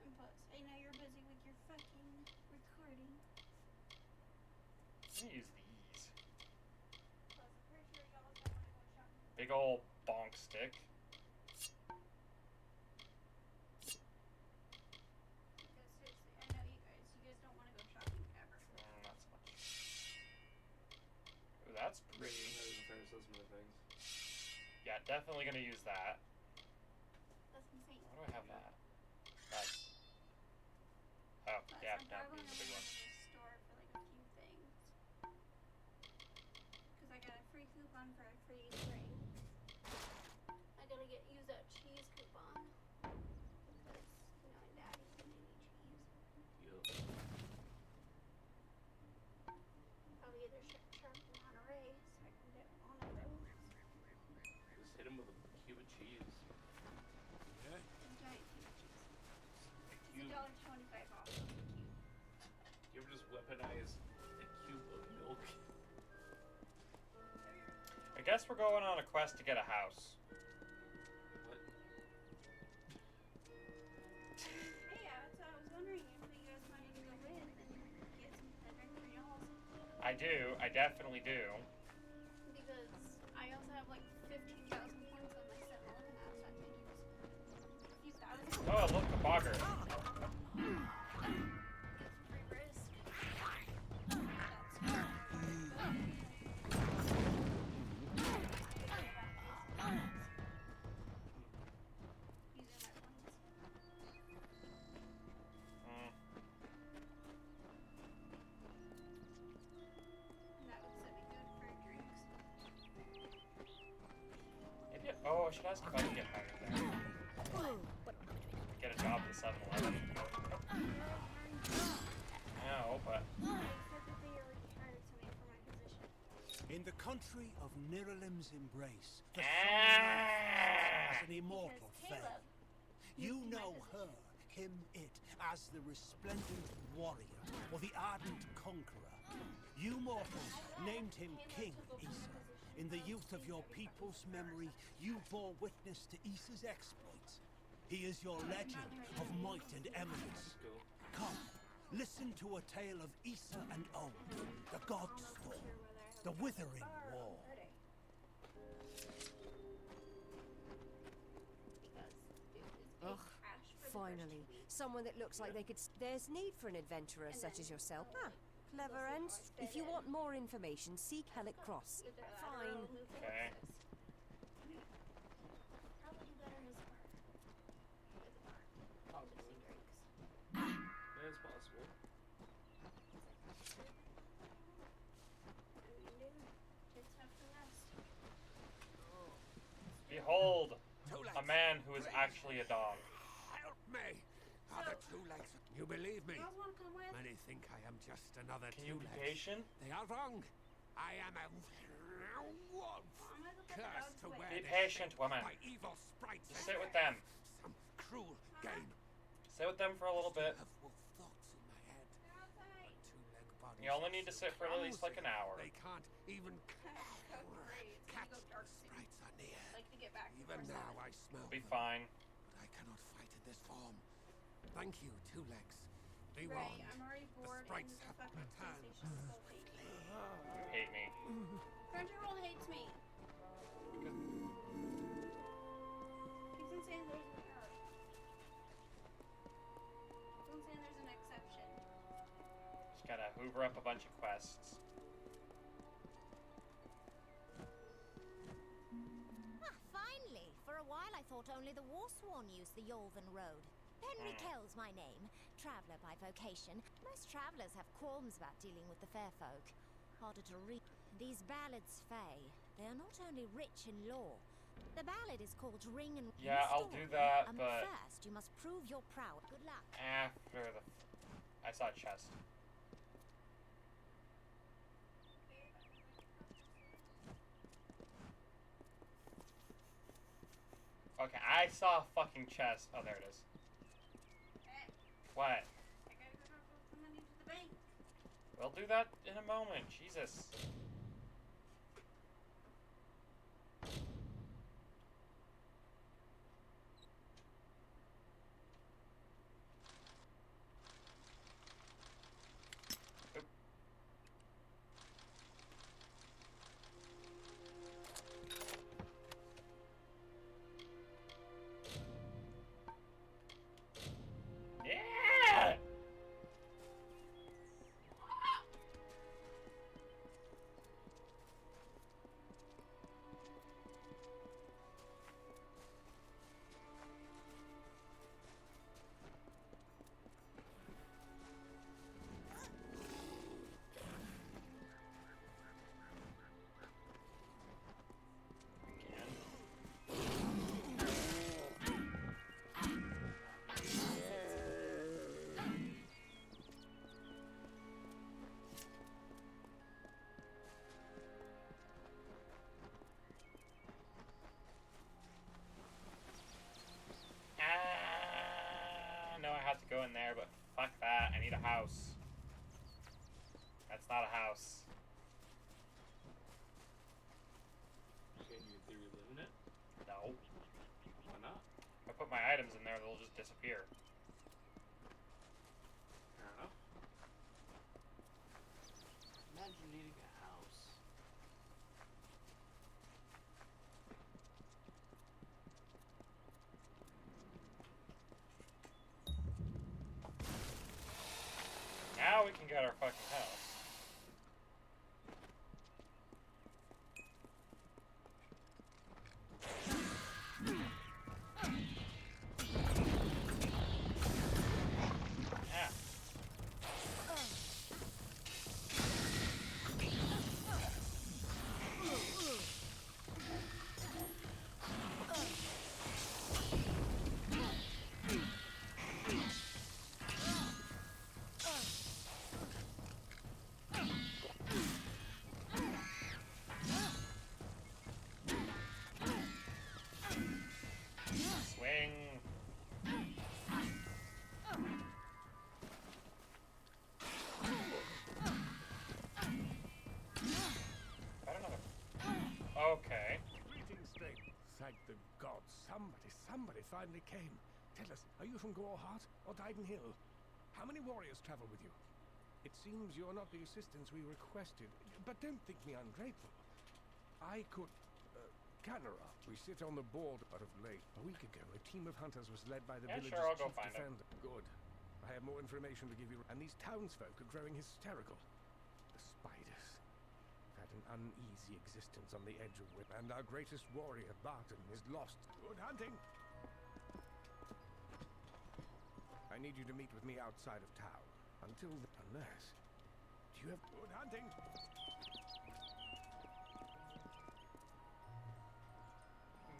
And plus, I know you're busy with your fucking recording. Let me use these. Plus, I'm pretty sure y'all don't want to go shopping. Big ol' bonk stick. Because seriously, I know you guys don't want to go shopping ever. Not so much. Ooh, that's Pretty pretty. better than Ferris does some of the things. Yeah, definitely gonna use that. That's insane. Why do I have that? That's... Oh, Plus, yeah, I'm no, probably use the gonna big go one. to the store for like a few things. Because I got a free coupon for a freeze ring. I gotta use that cheese coupon. Because, you know, Daddy's gonna need cheese. Yup. Probably either Sharp or Monterey, so I can get one of those. Just hit him with a cube of cheese. Yeah? Some giant cube cheese. A It's cube. $1.25 off the cube. You ever just weaponize a cube of milk? I guess we're going on a quest to get a house. What? Hey, that's what I was wondering if you guys wanted to go with and get some drink for y'all. I do. I definitely do. Because I also have like 15,000 points on my 7-Eleven app, so I could use a few thousand. Oh, look, a bogger. Get some free wrist. That's using my points. Mm. And that would set me good for drinks. Maybe oh, I should ask if I can get hired there. Get a job at the 7-Eleven. No, but... They said that they already hired somebody for my position. In the country of Niralim's embrace, the Ah! as an immortal Because fae. Caleb You used my know position. her, him, it, as the resplendent warrior or the ardent conqueror. You mortals named him King Issa. In the youth of your people's memory, you bore witness to Issa's exploits. He is your legend of might and eminence. Go. Come, listen to a tale of Issa and Old, the God's Storm, the Withering War. Ugh, finally. Someone that looks like they could... There's need for an adventurer such as yourself. Ah, clever ends. If you want more information, seek Hellick Cross. Fine. Okay. Probably do better in his bar. At the bar. Possibly. Drinks. That's possible. Kids have to rest. Behold, Two a legs. man who is actually a dog. Help me! Other two legs. You believe me? You guys want to come with? Many think I am just another Can you two be legs. patient? They are wrong. I am a wolf. I'm gonna go put the Cursed dogs to away. wear Be this patient, shape woman. by evil sprites. Just sit with them. Some cruel game. Sit with them for a little bit. I have wolf thoughts in my head. They're outside. Two-leg bodies You only need to sit for at least like an hour. They can't even Great. It's catch gonna go dark soon. sprites are near. Like to get back Even before now seven. I smell Be them, fine. but I cannot fight in this form. Thank you, two legs. Be Ray, warned. I'm already bored sprites and the have fucking returned. PlayStation still hates me. You hate me. Crunchyroll hates me. Keeps on saying there's an error. Keeps on saying there's an exception. Just gotta hoover up a bunch of quests. Ah, finally! For a while I thought only the Warsworn used the Yolven Road. Henry Kell's my name, traveller by vocation. Most travellers have qualms about dealing with the fair folk. Harder to read. These ballads, Fae, they are not only rich in lore. The ballad ballad is called Ring and Yeah, I'll do that, but first you must prove your prowess. Good luck. after the... I saw a chest. Okay, I saw a fucking chest. Oh, there it is. What? I gotta go drop some money to the bank. We'll do that in a moment. Jesus. Oop. Yeah! No, I have to go in there, but fuck that. I need a house. That's not a house. Can you in theory live in it? No. Why not? If I put my items in there, they'll just disappear. Fair enough. Imagine needing a house. Now we can get our fucking house. Yeah. Swing. I don't know. Okay. Greetings, stranger. Thank the gods. Somebody finally came. Tell us, are you from Goreheart or Dyden Hill? How many warriors travel with you? It seems you're not the assistance we requested, but don't think me ungrateful. I could... Canara. We sit on the board out of late. A week ago, a team of hunters was led by the Yeah, village's sure, I'll go chief find him. defender. Good. I have more information to give you, and these townsfolk are growing hysterical. The spiders. Had an uneasy existence on the edge of it, and our greatest warrior, Barton, is lost. Good hunting! I need you to meet with me outside of town. Until the... Unless... Do you have... Good hunting!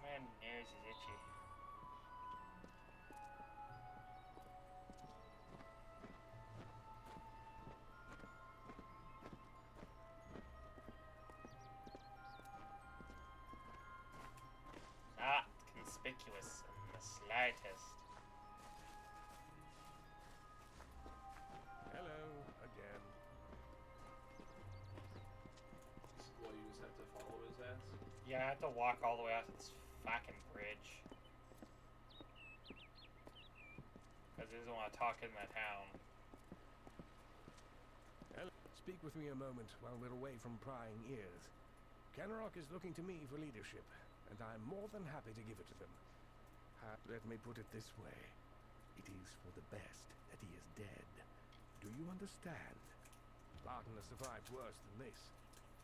My nose is itchy. Not conspicuous in the slightest. Hello, again. Well, you just have to follow his ass. Yeah, I have to walk all the way out to this fucking bridge. Because he doesn't want to talk in that town. Hello. Speak with me a moment while we're away from prying ears. Kenrock is looking to me for leadership, and I'm more than happy to give it to them. Let me put it this way. It is for the best that he is dead. Do you understand? Barton has survived worse than this.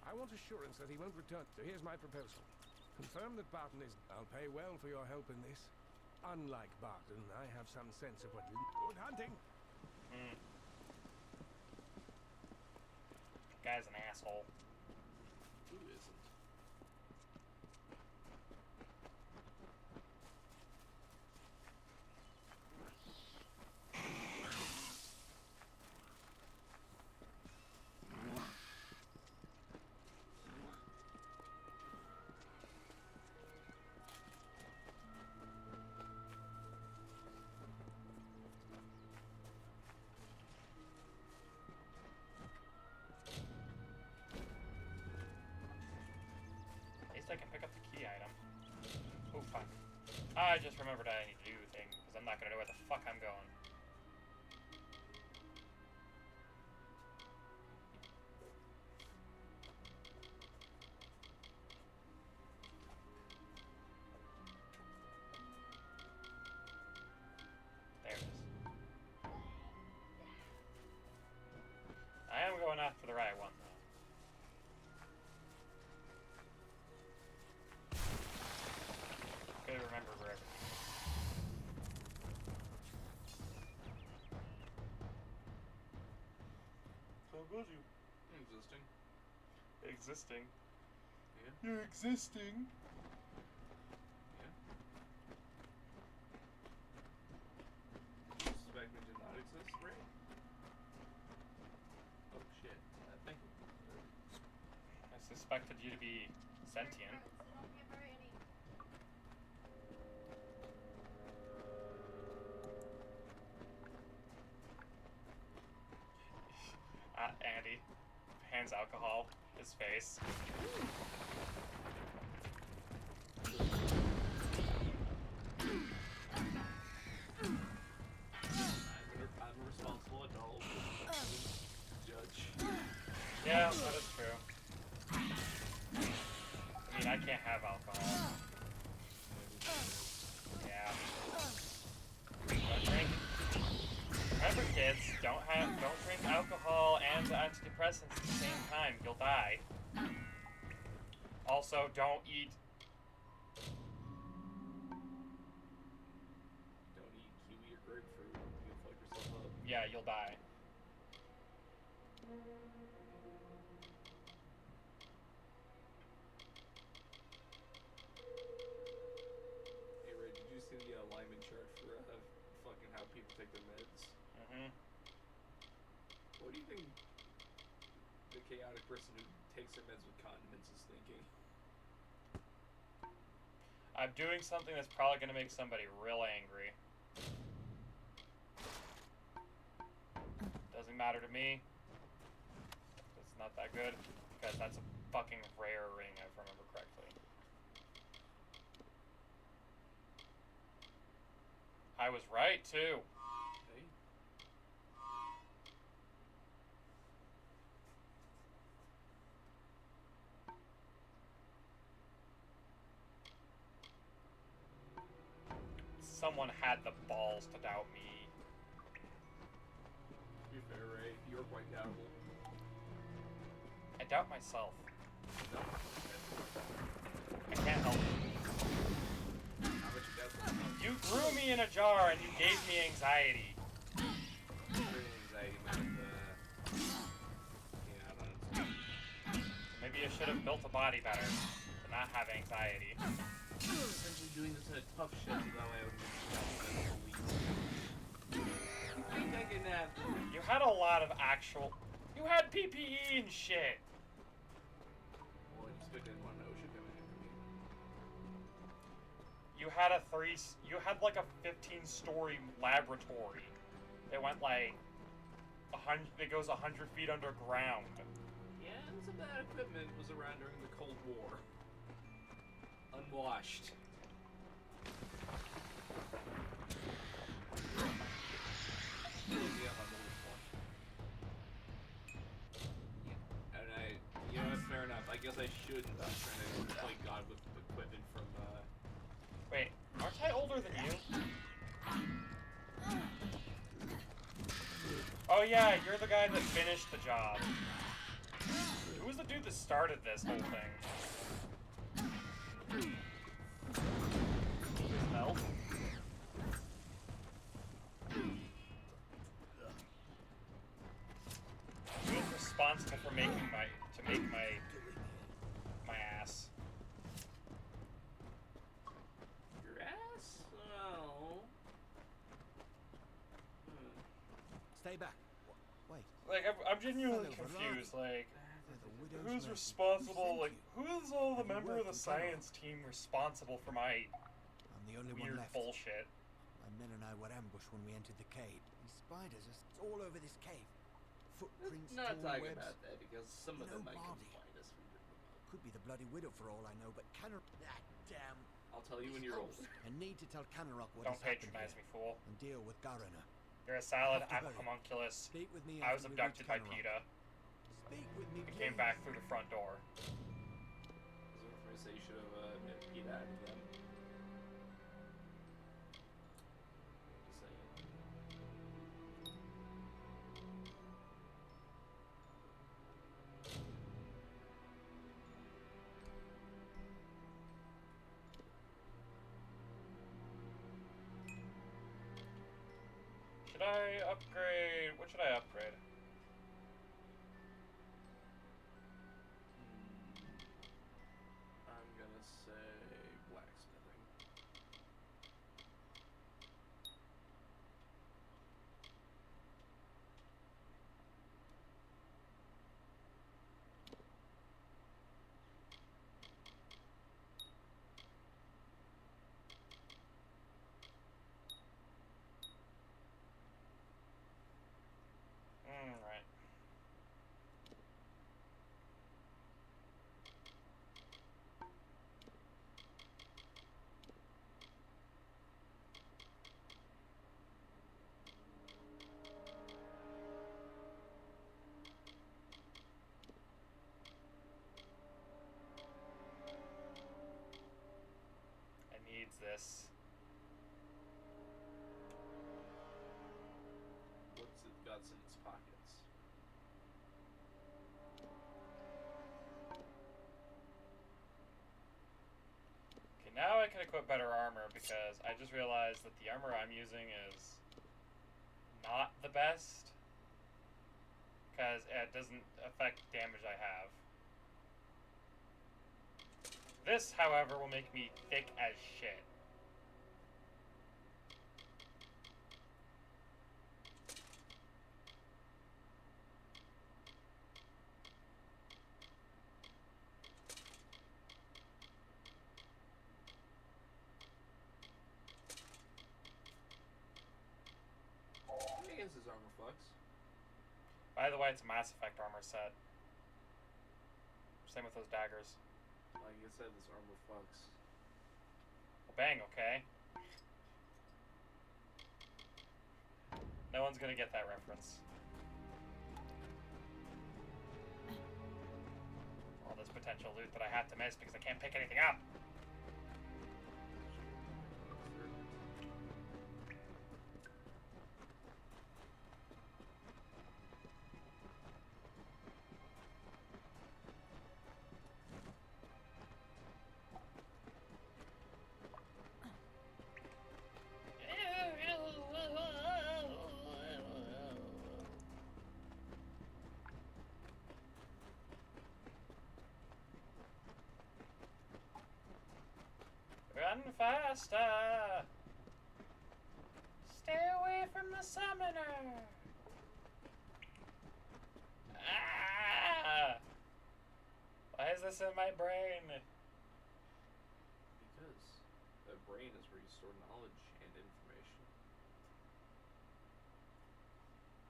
I want assurance that he won't return. So here's my proposal. Confirm that Barton is... I'll pay well for your help in this. Unlike Barton, I have some sense of what... Good hunting! Guy's an asshole. Who isn't? I can pick up the key item. Oh, fuck. I just remembered I need to do things, because I'm not going to know where the fuck I'm going. There it is. I am going after the right one, though. Gotta remember where everything is. So goes you. Existing. Existing. Yeah. You're existing. Yeah. Suspect me did not exist, right? Oh shit. Thank you. I suspected you to be sentient. Andy hands alcohol, his face. I'm a responsible adult. Judge. Yeah, that is true. I mean, I can't have alcohol. Yeah. Don't drink. Remember, kids, don't drink alcohol and antidepressants at the same time. You'll die. Also, don't eat. Don't eat kiwi or grapefruit. You'll fuck yourself up. Yeah, you'll die. Hey Ray, did you see the alignment chart for fucking how people take their meds? Mm-hmm. What do you think the chaotic person who takes their meds with condiments is thinking? I'm doing something that's probably going to make somebody real angry. Doesn't matter to me. It's not that good, because that's a fucking rare ring, if I remember correctly. I was right, too. Hey. Someone had the balls to doubt me. To be fair, Ray, you're quite doubtful. I doubt myself. No. I can't help it. How much you doubt yourself? You grew me in a jar and you gave me anxiety. Really anxiety, but yeah, I don't know. Maybe I should have built a body better to not have anxiety. Essentially doing this in a tough shit so that way I would be You think I can have... You had a lot of actual... You had PPE and shit. Well, I just didn't want to know shit coming in for me. You had you had like a 15-story laboratory. It went like 100. It goes 100 feet underground. Yeah, and some of that equipment was around during the Cold War. Unwashed. And you know, fair enough. I guess I shouldn't be trying to play God with equipment from, Wait, aren't I older than you? Oh yeah, you're the guy that finished the job. Who was the dude that started this whole thing? Mel? Who's responsible for make my ass? your ass? Oh. Stay back. Wait. Like, I'm genuinely confused, like, who's responsible, like, who is all the member of the science team responsible for my I'm the only one weird left. bullshit? My men and I were ambushed when we entered the cave. These spiders are all over this cave. Footprints, Let's not torn talk webs. about that because some of No them might come body. find us from your remote. Could be the bloody widow for all I know, but Canarok... That damn... I'll tell you when you're older. I need to tell Canarok what Don't has happened patronize here me, fool. and deal with Garina. You're a salad, Have I'm to a hurry. homunculus. Speak with me I was after we reach abducted by Canarok. PETA. Speak with me, I please. came back through the front door. Is it for me to say you should have peed out of them? Just saying. Should I upgrade? What should I upgrade? I'm gonna say blacksmithing. Right. It needs this. What's it got in its pockets? Okay, now I can equip better armor because I just realized that the armor I'm using is not the best because it doesn't affect damage I have. This, however, will make me thick as shit. I guess his armor flux. By the way, it's a Mass Effect armor set. Same with those daggers. Like I said, this armor flux. Well, bang, okay. No one's gonna get that reference. All this potential loot that I had to miss because I can't pick anything up. Run faster! Stay away from the summoner! Ah! Why is this in my brain? Because the brain is where you store knowledge and information.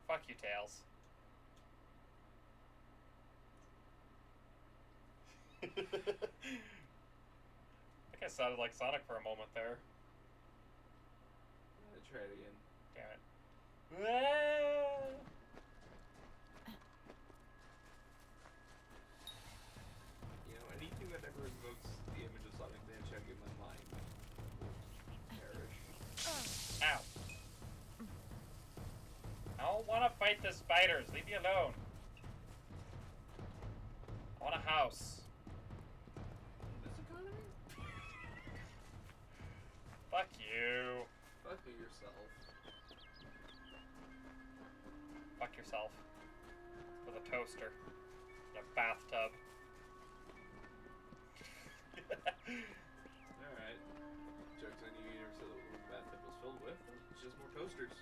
Fuck you, Tails. I think I sounded like Sonic for a moment there. Try it again. Damn it. Ah! You know, anything that ever invokes the image of Sonic the Hedgehog in my mind will perish. Ow. I don't want to fight the spiders. Leave me alone. I want a house. This economy? Fuck you. Fuck yourself. Fuck yourself. With a toaster. And a bathtub. Alright. Joke's on you, you never said what the bathtub was filled with. It's just more toasters.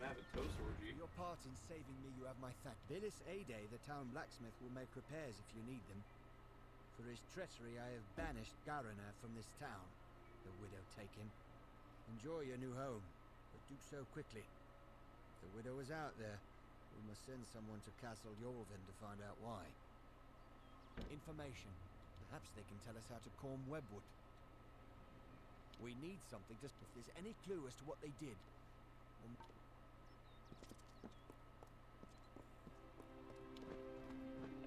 I'm having toast orgy. For your part in saving me, you have my thanks. Billis Ade, the town blacksmith, will make repairs if you need them. For his treachery, I have banished Garina from this town. The widow take him. Enjoy your new home, but do so quickly. If the widow is out there, we must send someone to Castle Yorvin to find out why. Information. Perhaps they can tell us how to comb webwood. We need something just if there's any clue as to what they did. And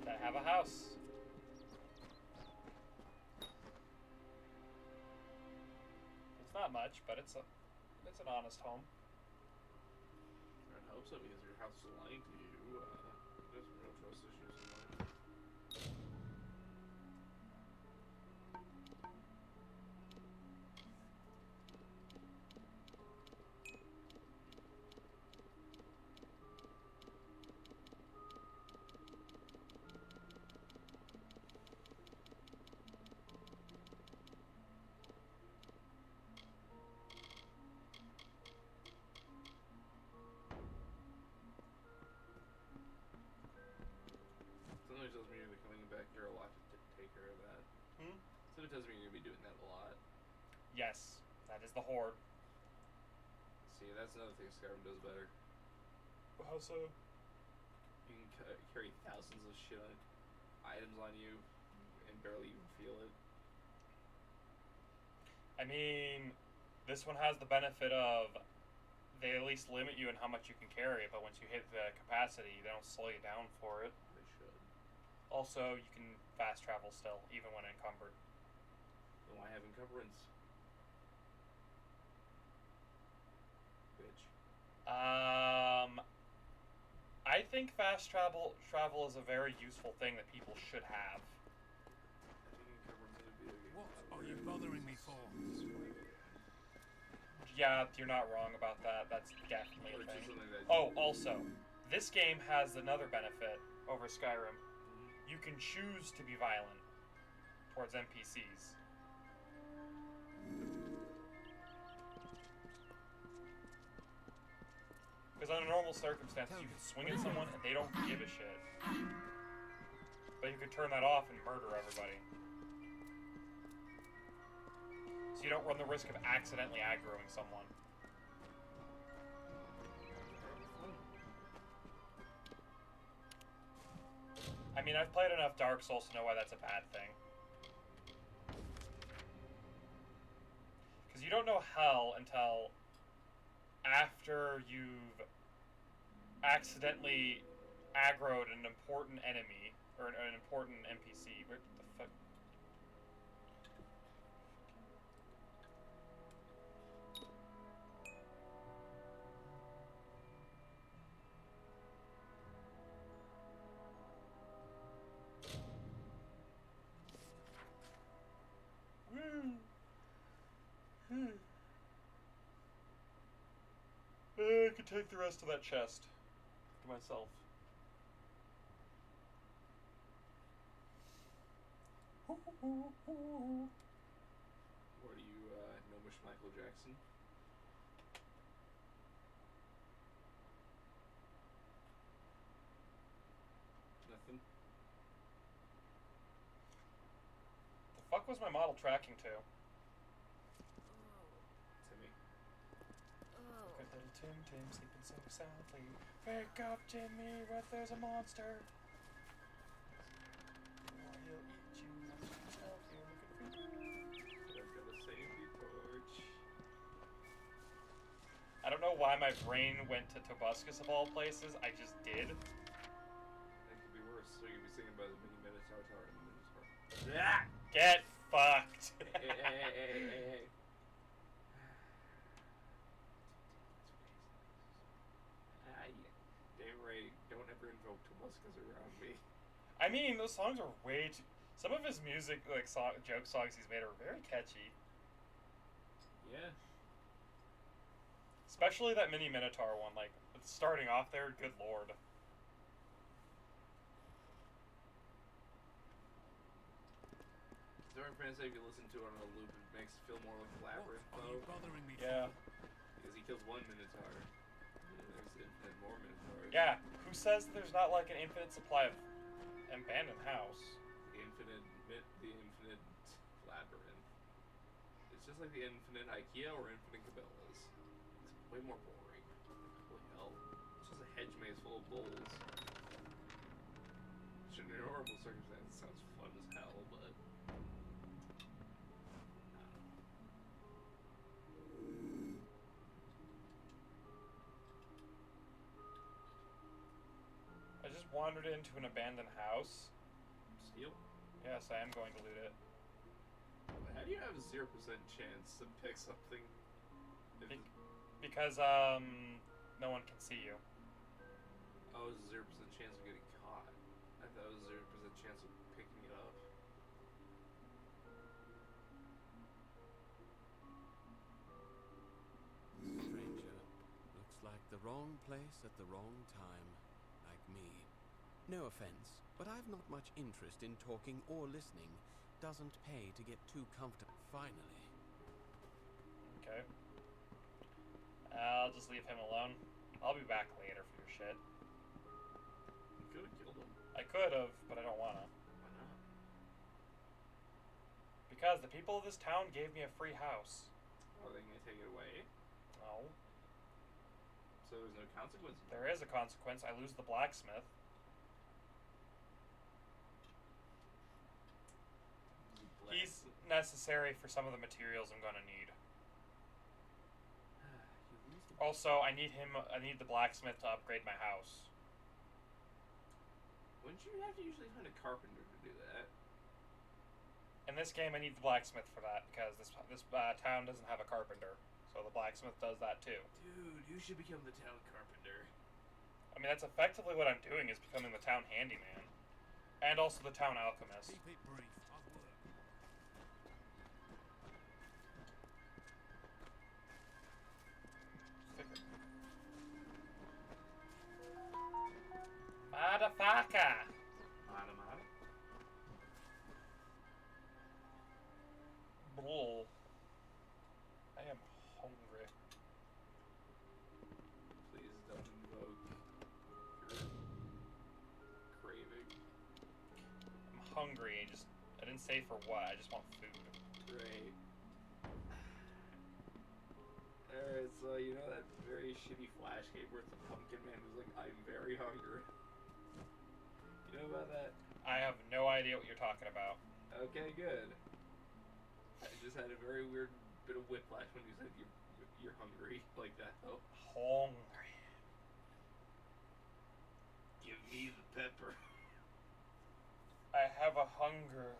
I have a house. It's not much, but it's an honest home. I'd hope so because your house is lying to you. There's real trust issues in life. Something tells me you're gonna be coming back here a lot to take care of that. Something tells me you're gonna be doing that a lot. Yes, that is the horde. See, that's another thing Skyrim does better. How so? You can carry thousands of shit on items on you and barely even feel it. I mean, this one has the benefit of they at least limit you in how much you can carry, but once you hit the capacity, they don't slow you down for it. They should. Also, you can fast travel still, even when encumbered. Then why have encumbrance? Bitch. I think fast travel is a very useful thing that people should have. I think encumbrance in a video game. What are you bothering me for? Yeah, you're not wrong about that. That's definitely Or a just thing. something that Oh, also, this game has another benefit over Skyrim. You can choose to be violent towards NPCs. Because under normal circumstances, you could swing at someone and they don't give a shit. But you could turn that off and murder everybody. So you don't run the risk of accidentally aggroing someone. I mean, I've played enough Dark Souls to know why that's a bad thing. Because you don't know hell until after you've accidentally aggroed an important enemy, or an important NPC. Where the fuck? I could take the rest of that chest to myself. What are you, gnomish Michael Jackson? Nothing? The fuck was my model tracking to? Timmy. Good little Tim sleeping so soundly. Wake up, Timmy, what there's a monster. Or he'll eat you. Yourself, you're looking for I've got a safety torch. I don't know why my brain went to Tobuscus of all places. I just did. It could be worse. So you could be singing by the mini Minotaur Tower and the Minotaur. Yeah! Get fucked. Hey. Damn right. Don't ever invoke Tobuscus around me. I mean, those songs are way too... Some of his music, like joke songs he's made, are very catchy. Yeah. Especially that mini Minotaur one, like, starting off there, good lord. So my friends say if you listen to it on a loop, it makes it feel more like a labyrinth, What are you though. bothering me Yeah. Because he kills one Minotaur. And then there's infinite more Minotaurs. Yeah, who says there's not, like, an infinite supply of abandoned house? The infinite labyrinth. It's just like the infinite IKEA or infinite Cabela's. It's way more boring. Holy hell. It's just a hedge maze full of bowls. Which in normal circumstances sounds fun tell, but I just wandered into an abandoned house. steal. Yes, I am going to loot it. How do you have a 0% chance to pick something? If Because no one can see you. oh, it's a 0% chance of getting caught. I thought it was a 0% chance of picking it up. Stranger. Looks like the wrong place at the wrong time. Like me. No offense, but I've not much interest in talking or listening. Doesn't pay to get too comfortable. Finally. Okay. I'll just leave him alone. I'll be back later for your shit. You could have killed him. I could have, but I don't wanna. Why not? Because the people of this town gave me a free house. Are they gonna take it away? No. So there's no consequence? There is a consequence. I lose the blacksmith. He's necessary for some of the materials I'm gonna need. Also, I need the blacksmith to upgrade my house. Wouldn't you have to usually find a carpenter to do that? In this game, I need the blacksmith for that because this town doesn't have a carpenter, so the blacksmith does that too. Dude, you should become the town carpenter. I mean, that's effectively what I'm doing, is becoming the town handyman, and also the town alchemist. Keep it brief. Motherfucker! Mada. Bull. I am hungry. Please don't invoke your craving. I'm hungry. I didn't say for what. I just want food. Great. Alright, so you know that very shitty Flash game where the Pumpkin Man was like, I'm very hungry. You know about that? I have no idea what you're talking about. Okay, good. I just had a very weird bit of whiplash when you said you're hungry like that, though. Hungry. Give me the pepper. I have a hunger.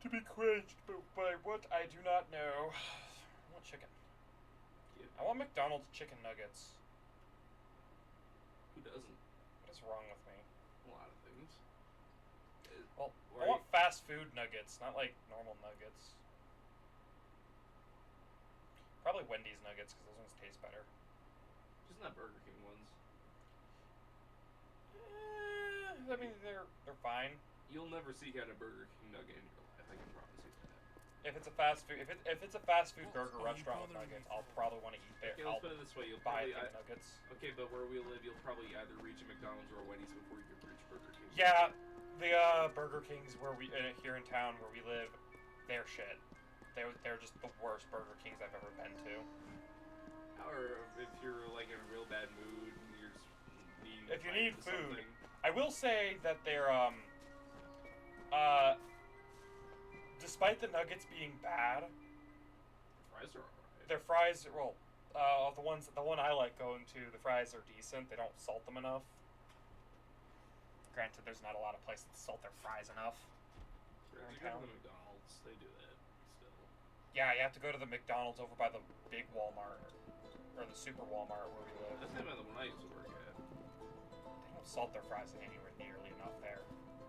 To be quenched by what I do not know. I want chicken. I want McDonald's chicken nuggets. Who doesn't? What is wrong with me? A lot of things. Well, I want fast food nuggets, not like normal nuggets. Probably Wendy's nuggets, because those ones taste better. Just not Burger King ones. I mean, they're fine. You'll never seek out a Burger King nugget in your life, I can promise you that. If it's a fast food, if it's a fast food burger restaurant with nuggets, I'll probably want to eat there. Okay, let's put it this way: you'll buy probably nuggets. Okay, but where we live, you'll probably either reach a McDonald's or a Wendy's before you can reach Burger King. Yeah, the Burger Kings where we here in town where we live, they're shit. They're just the worst Burger Kings I've ever been to. Or if you're like in a real bad mood and you're just needing If you need food, something. I will say that they're despite the nuggets being bad, Fries are alright. their fries, well, the one I like going to, the fries are decent. They don't salt them enough. Granted, there's not a lot of places that salt their fries enough. You go to the McDonald's, they do that still. Yeah, you have to go to the McDonald's over by the big Walmart, or the super Walmart where we live. That's not about the one I used to work at. They don't salt their fries anywhere nearly enough there.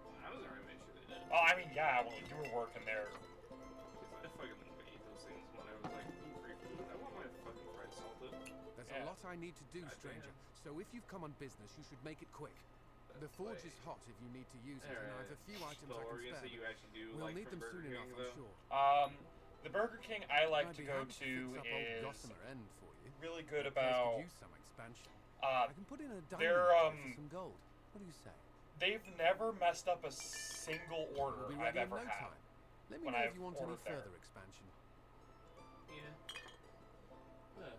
Well, I was there, I made sure they did. Oh, I mean, yeah, well, you were working there. I fucking ate those things when I was like, free food. I want my fucking fries salted. There's Yeah. a lot I need to do, God stranger. damn. So if you've come on business, you should make it quick. The forge is hot if you need to use it, and I've a few items But I are can we gonna spare. say you actually do We'll like need from them soon Burger enough, King, I'm though? sure. The Burger King I like I'd to be go happy to fix up old is Gossamer End for you. really good That place about. could use some expansion. I can put in a diamond they're, for some gold. What do you say? They've never messed up a single order We'll be I've ready in ever no had. time. Let me when know I've if you want any ordered there. further expansion. Yeah.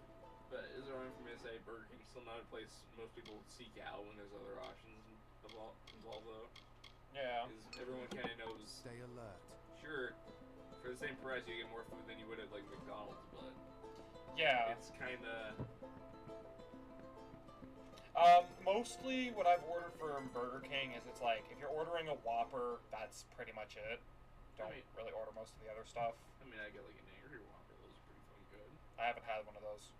But is it wrong for me to say Burger King's still not a place most people seek out when there's other options involved though? Yeah. Because everyone kind of knows. Stay alert. Sure, for the same price you get more food than you would at like McDonald's, but Yeah. it's kind of. Mostly what I've ordered from Burger King is it's like, if you're ordering a Whopper, that's pretty much it. Don't really order most of the other stuff. I mean, I get like an angry Whopper. Those are pretty fucking good. I haven't had one of those.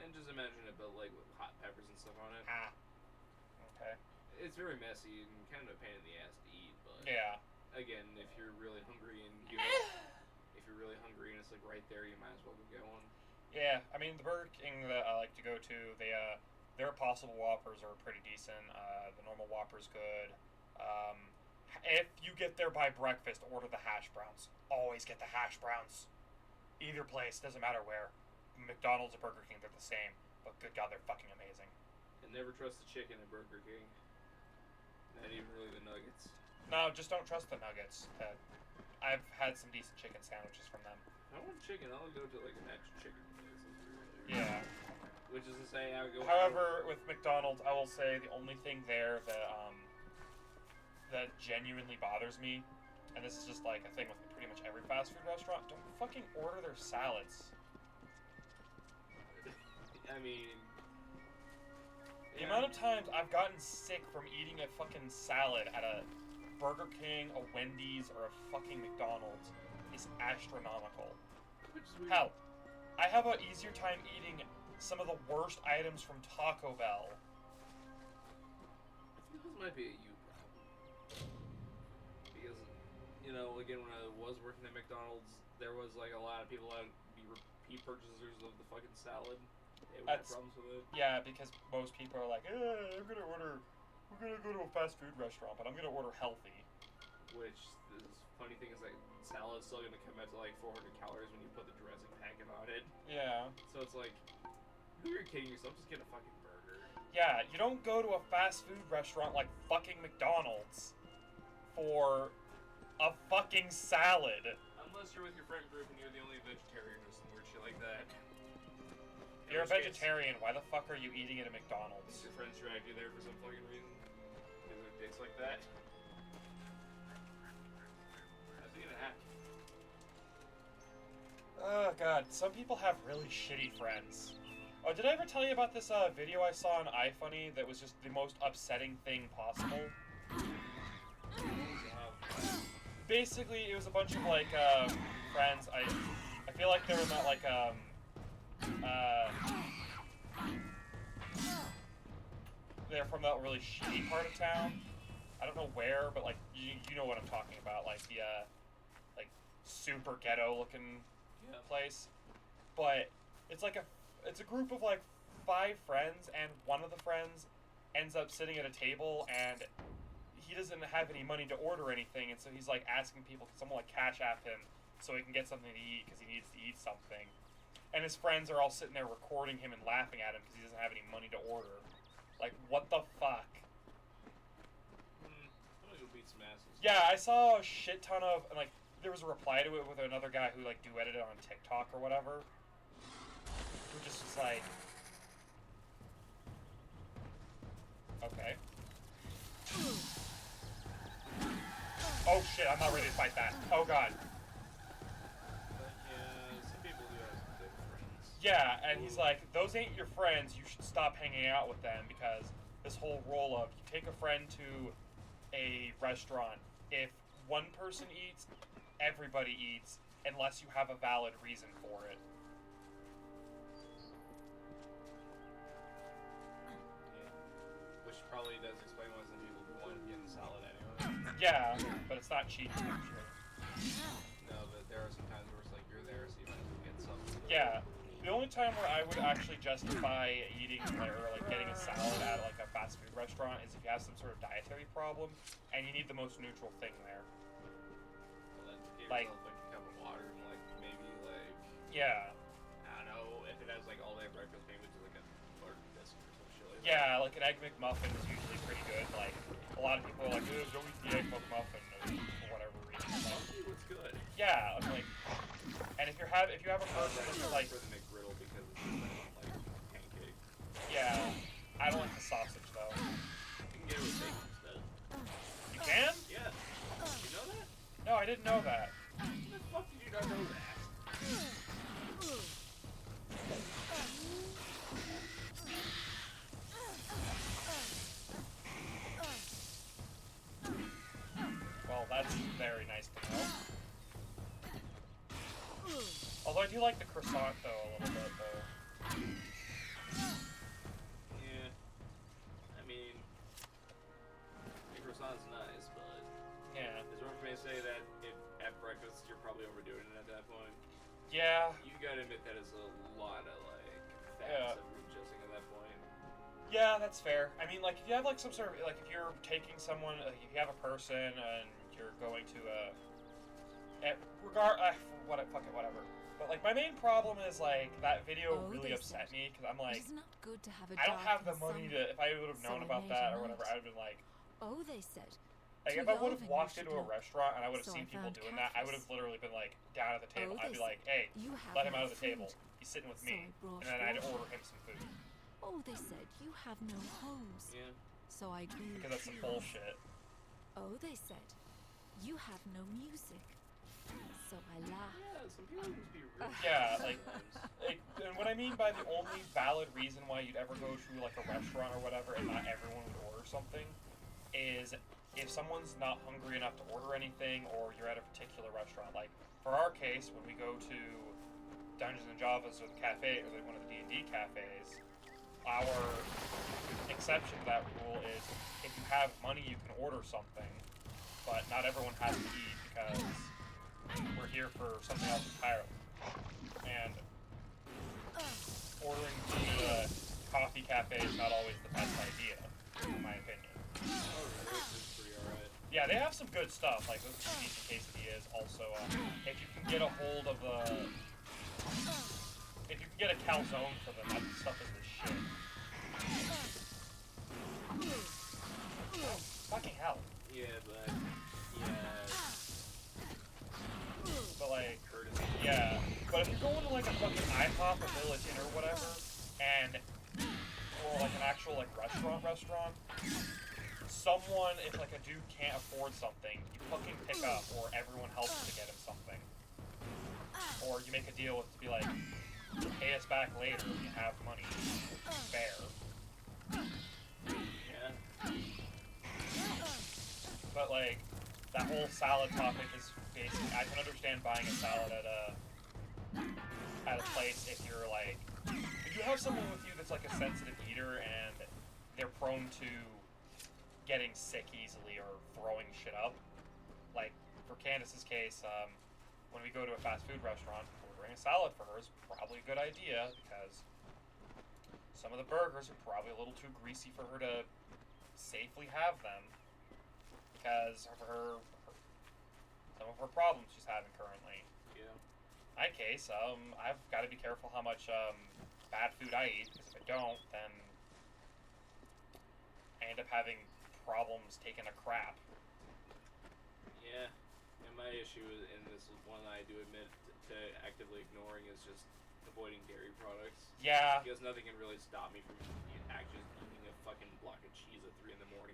And just imagine it, but like with hot peppers and stuff on it. Ah. Okay. It's very messy and kind of a pain in the ass to eat, but Yeah. again, if you're really hungry and if you're really hungry and it's like right there, you might as well go get one. Yeah, I mean, the Burger King that I like to go to, their Impossible Whoppers are pretty decent. The normal Whopper's good. If you get there by breakfast, order the hash browns. Always get the hash browns. Either place, doesn't matter where. McDonald's or Burger King, they're the same. But good God, they're fucking amazing. And never trust the chicken at Burger King. Not even really the nuggets. No, just don't trust the nuggets. I've had some decent chicken sandwiches from them. I want chicken. I'll go to like an actual chicken place. Yeah. Which is to say, I would go. However, with McDonald's, I will say the only thing there that genuinely bothers me, and this is just like a thing with pretty much every fast food restaurant, don't fucking order their salads. I mean, the amount of times I've gotten sick from eating a fucking salad at a Burger King, a Wendy's, or a fucking McDonald's is astronomical. Hell, I have an easier time eating some of the worst items from Taco Bell. I think this might be a you problem. Because, you know, again, when I was working at McDonald's, there was like a lot of people that would be repeat purchasers of the fucking salad. They would have problems with it. Yeah, because most people are like, we're gonna go to a fast food restaurant, but I'm gonna order healthy. Which, the funny thing is, like, salad's still gonna come out to like 400 calories when you put the dressing packet on it. Yeah. So it's like, you're kidding yourself, just get a fucking burger. Yeah, you don't go to a fast food restaurant like fucking McDonald's for a fucking salad. Unless you're with your friend group and you're the only vegetarian or some weird shit like that. You're a vegetarian, why the fuck are you eating at a McDonald's? Your friends dragged you there for some fucking reason. Because they're dicks like that. How's it gonna happen? Oh god, some people have really shitty friends. Oh, did I ever tell you about this video I saw on iFunny that was just the most upsetting thing possible? Basically, it was a bunch of like friends. I feel like they were not like they're from that really shitty part of town. I don't know where, but like you know what I'm talking about, like the like super ghetto looking place. But it's like it's a group of like 5 friends, and one of the friends ends up sitting at a table and he doesn't have any money to order anything, and so he's like asking people, can someone like cash app him so he can get something to eat because he needs to eat something. And his friends are all sitting there recording him and laughing at him because he doesn't have any money to order. Like, what the fuck? Somebody will beat some asses. Yeah, I saw a shit ton of, like, there was a reply to it with another guy who, like, duetted it on TikTok or whatever. Who just was like... Okay. Oh shit, I'm not ready to fight that. Oh god. Yeah, and he's like, those ain't your friends, you should stop hanging out with them, because this whole role of, you take a friend to a restaurant, if one person eats, everybody eats, unless you have a valid reason for it. Which probably does explain why some people go and get the salad anyway. Yeah, but it's not cheap, actually. No, but there are some times where it's like, you're there, so you might as well get something. Yeah. The only time where I would actually justify eating or like getting a salad at like a fast food restaurant is if you have some sort of dietary problem and you need the most neutral thing there. Well, then give like, yourself like a cup of water and like maybe like yeah. I don't know if it has like all day breakfast, maybe it's like a butter biscuit or some shit like that. Yeah, like an Egg McMuffin is usually pretty good. Like a lot of people are like, don't eat the Egg McMuffin for whatever reason. Like, what's good? Yeah, I'm like, and if you have a person that's like. For the McGriddle because it's like pancake. Yeah, I don't like the sausage though. You can get it with bacon instead. You can? Yeah. No, I didn't know that. How the fuck did you not know that? Well, that's very nice to know. Although I do like the croissant, though, a little bit, though. Yeah. I mean, the croissant's nice, but... Yeah. It's worth me to say that at breakfast, you're probably overdoing it at that point. Yeah. You gotta admit that is a lot of, like, fats Yeah. that we're ingesting at that point. Yeah, that's fair. I mean, like, if you have, like, some sort of, like, if you're taking someone, like, if you have a person and you're going to, whatever. But, like, my main problem is, like, that video Oh, really they upset said me, because I'm like, It's not good to have a I don't have the dark money and to, if I would have known about serenade that a or whatever, night. I would have been like, Oh, they said. if To I would have Yalvin you walked should into a look. restaurant and I would have So seen I people found doing that, I would cafes. have literally been like, down at the table, Oh, I'd they be like, said, hey, You have let him no out of the table. food. He's sitting with So me. I brought And then I'd water. order him some food. Oh, they said you have no homes. Yeah. So I grew Because that's some trees. bullshit. Oh, they said you have no music. So I laughed. Yeah, some people can just be rude. Yeah, like, sometimes. and what I mean by the only valid reason why you'd ever go to, like, a restaurant or whatever and not everyone would order something is if someone's not hungry enough to order anything or you're at a particular restaurant. Like, for our case, when we go to Dungeons & Javas or the cafe, or one of the D&D cafes, our exception to that rule is if you have money, you can order something, but not everyone has to eat because we're here for something else entirely. And ordering to the coffee cafe is not always the best idea, in my opinion. Oh, really? It's pretty alright. Yeah, they have some good stuff, like those decent quesadillas. Also, if you can get a hold of the, if you can get a calzone for them, that stuff is the shit. Fucking hell. Yeah, but... Yeah... But like, Courtesy. yeah. But if you're going to like a fucking IHOP or Village Inn or whatever, and or like an actual like restaurant, someone, if like a dude can't afford something, you fucking pick up, or everyone helps to get him something. Or you make a deal with to be like, pay us back later when you have money. Fair. Yeah. But like, that whole salad topic is basically, I can understand buying a salad at a place if you're like, if you have someone with you that's like a sensitive eater and they're prone to getting sick easily or throwing shit up. Like, for Candace's case, when we go to a fast food restaurant, ordering a salad for her is probably a good idea because some of the burgers are probably a little too greasy for her to safely have them because of some of her problems she's having currently. Yeah. In my case, I've got to be careful how much bad food I eat, because if I don't, then I end up having problems taking a crap. Yeah. And my issue, and this is one that I do admit to actively ignoring, is just avoiding dairy products. Yeah. Because nothing can really stop me from actually eating a fucking block of cheese at 3 in the morning.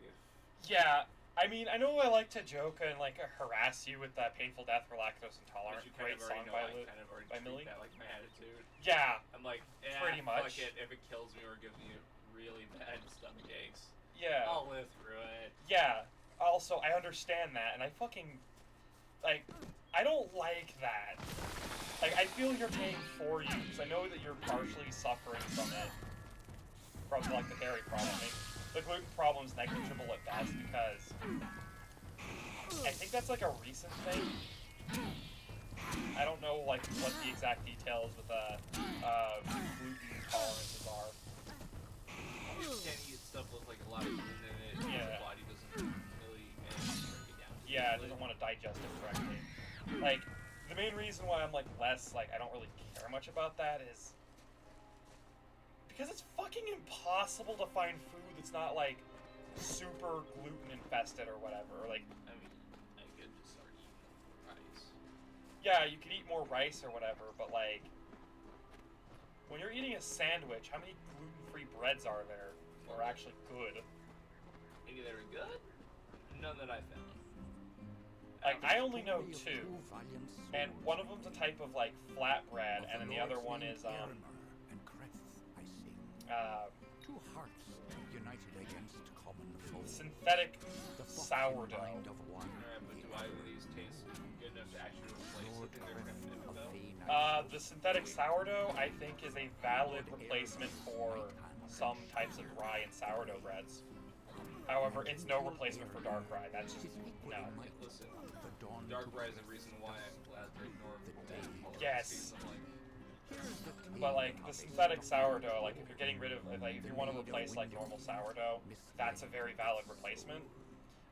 Yeah. I mean, I know I like to joke and like harass you with that Painful Death for Lactose Intolerant. But you Great song by Millie. That like my attitude. Yeah. I'm like, pretty much. Fuck it. If it kills me or gives me really bad stomach aches, Yeah. I'll live through it. Yeah. Also, I understand that, and I fucking like. I don't like that. Like, I feel you're paying for you because I know that you're partially suffering from it, from like the dairy problem. The gluten problem's negligible at best because I think that's like a recent thing. I don't know like what the exact details with gluten tolerances are. You can't eat stuff with like a lot of gluten in it. Yeah. The body doesn't really manage to break it down. Yeah, it doesn't want to digest it correctly. Like, the main reason why I'm like less like I don't really care much about that is because it's fucking impossible to find food that's not like super gluten infested or whatever. Or, like, I mean, I could just start eating rice. yeah, you could eat more rice or whatever, but like when you're eating a sandwich, how many gluten-free breads are there that are actually good? Any that are good? None that I found. Like, I only know two, and one of them's a type of, like, flatbread, and then the other one is, Two hearts united against common foe. synthetic sourdough. Alright, but do either of these taste good enough to actually replace something they're kind of The synthetic sourdough, I think, is a valid replacement for some types of rye and sourdough breads. However, it's no replacement for dark rye. That's just, no. Listen, dark rye is the reason why I'm glad to ignore Yes. But, like, the synthetic sourdough, like, if you're getting rid of, like, if you want to replace, like, normal sourdough, that's a very valid replacement.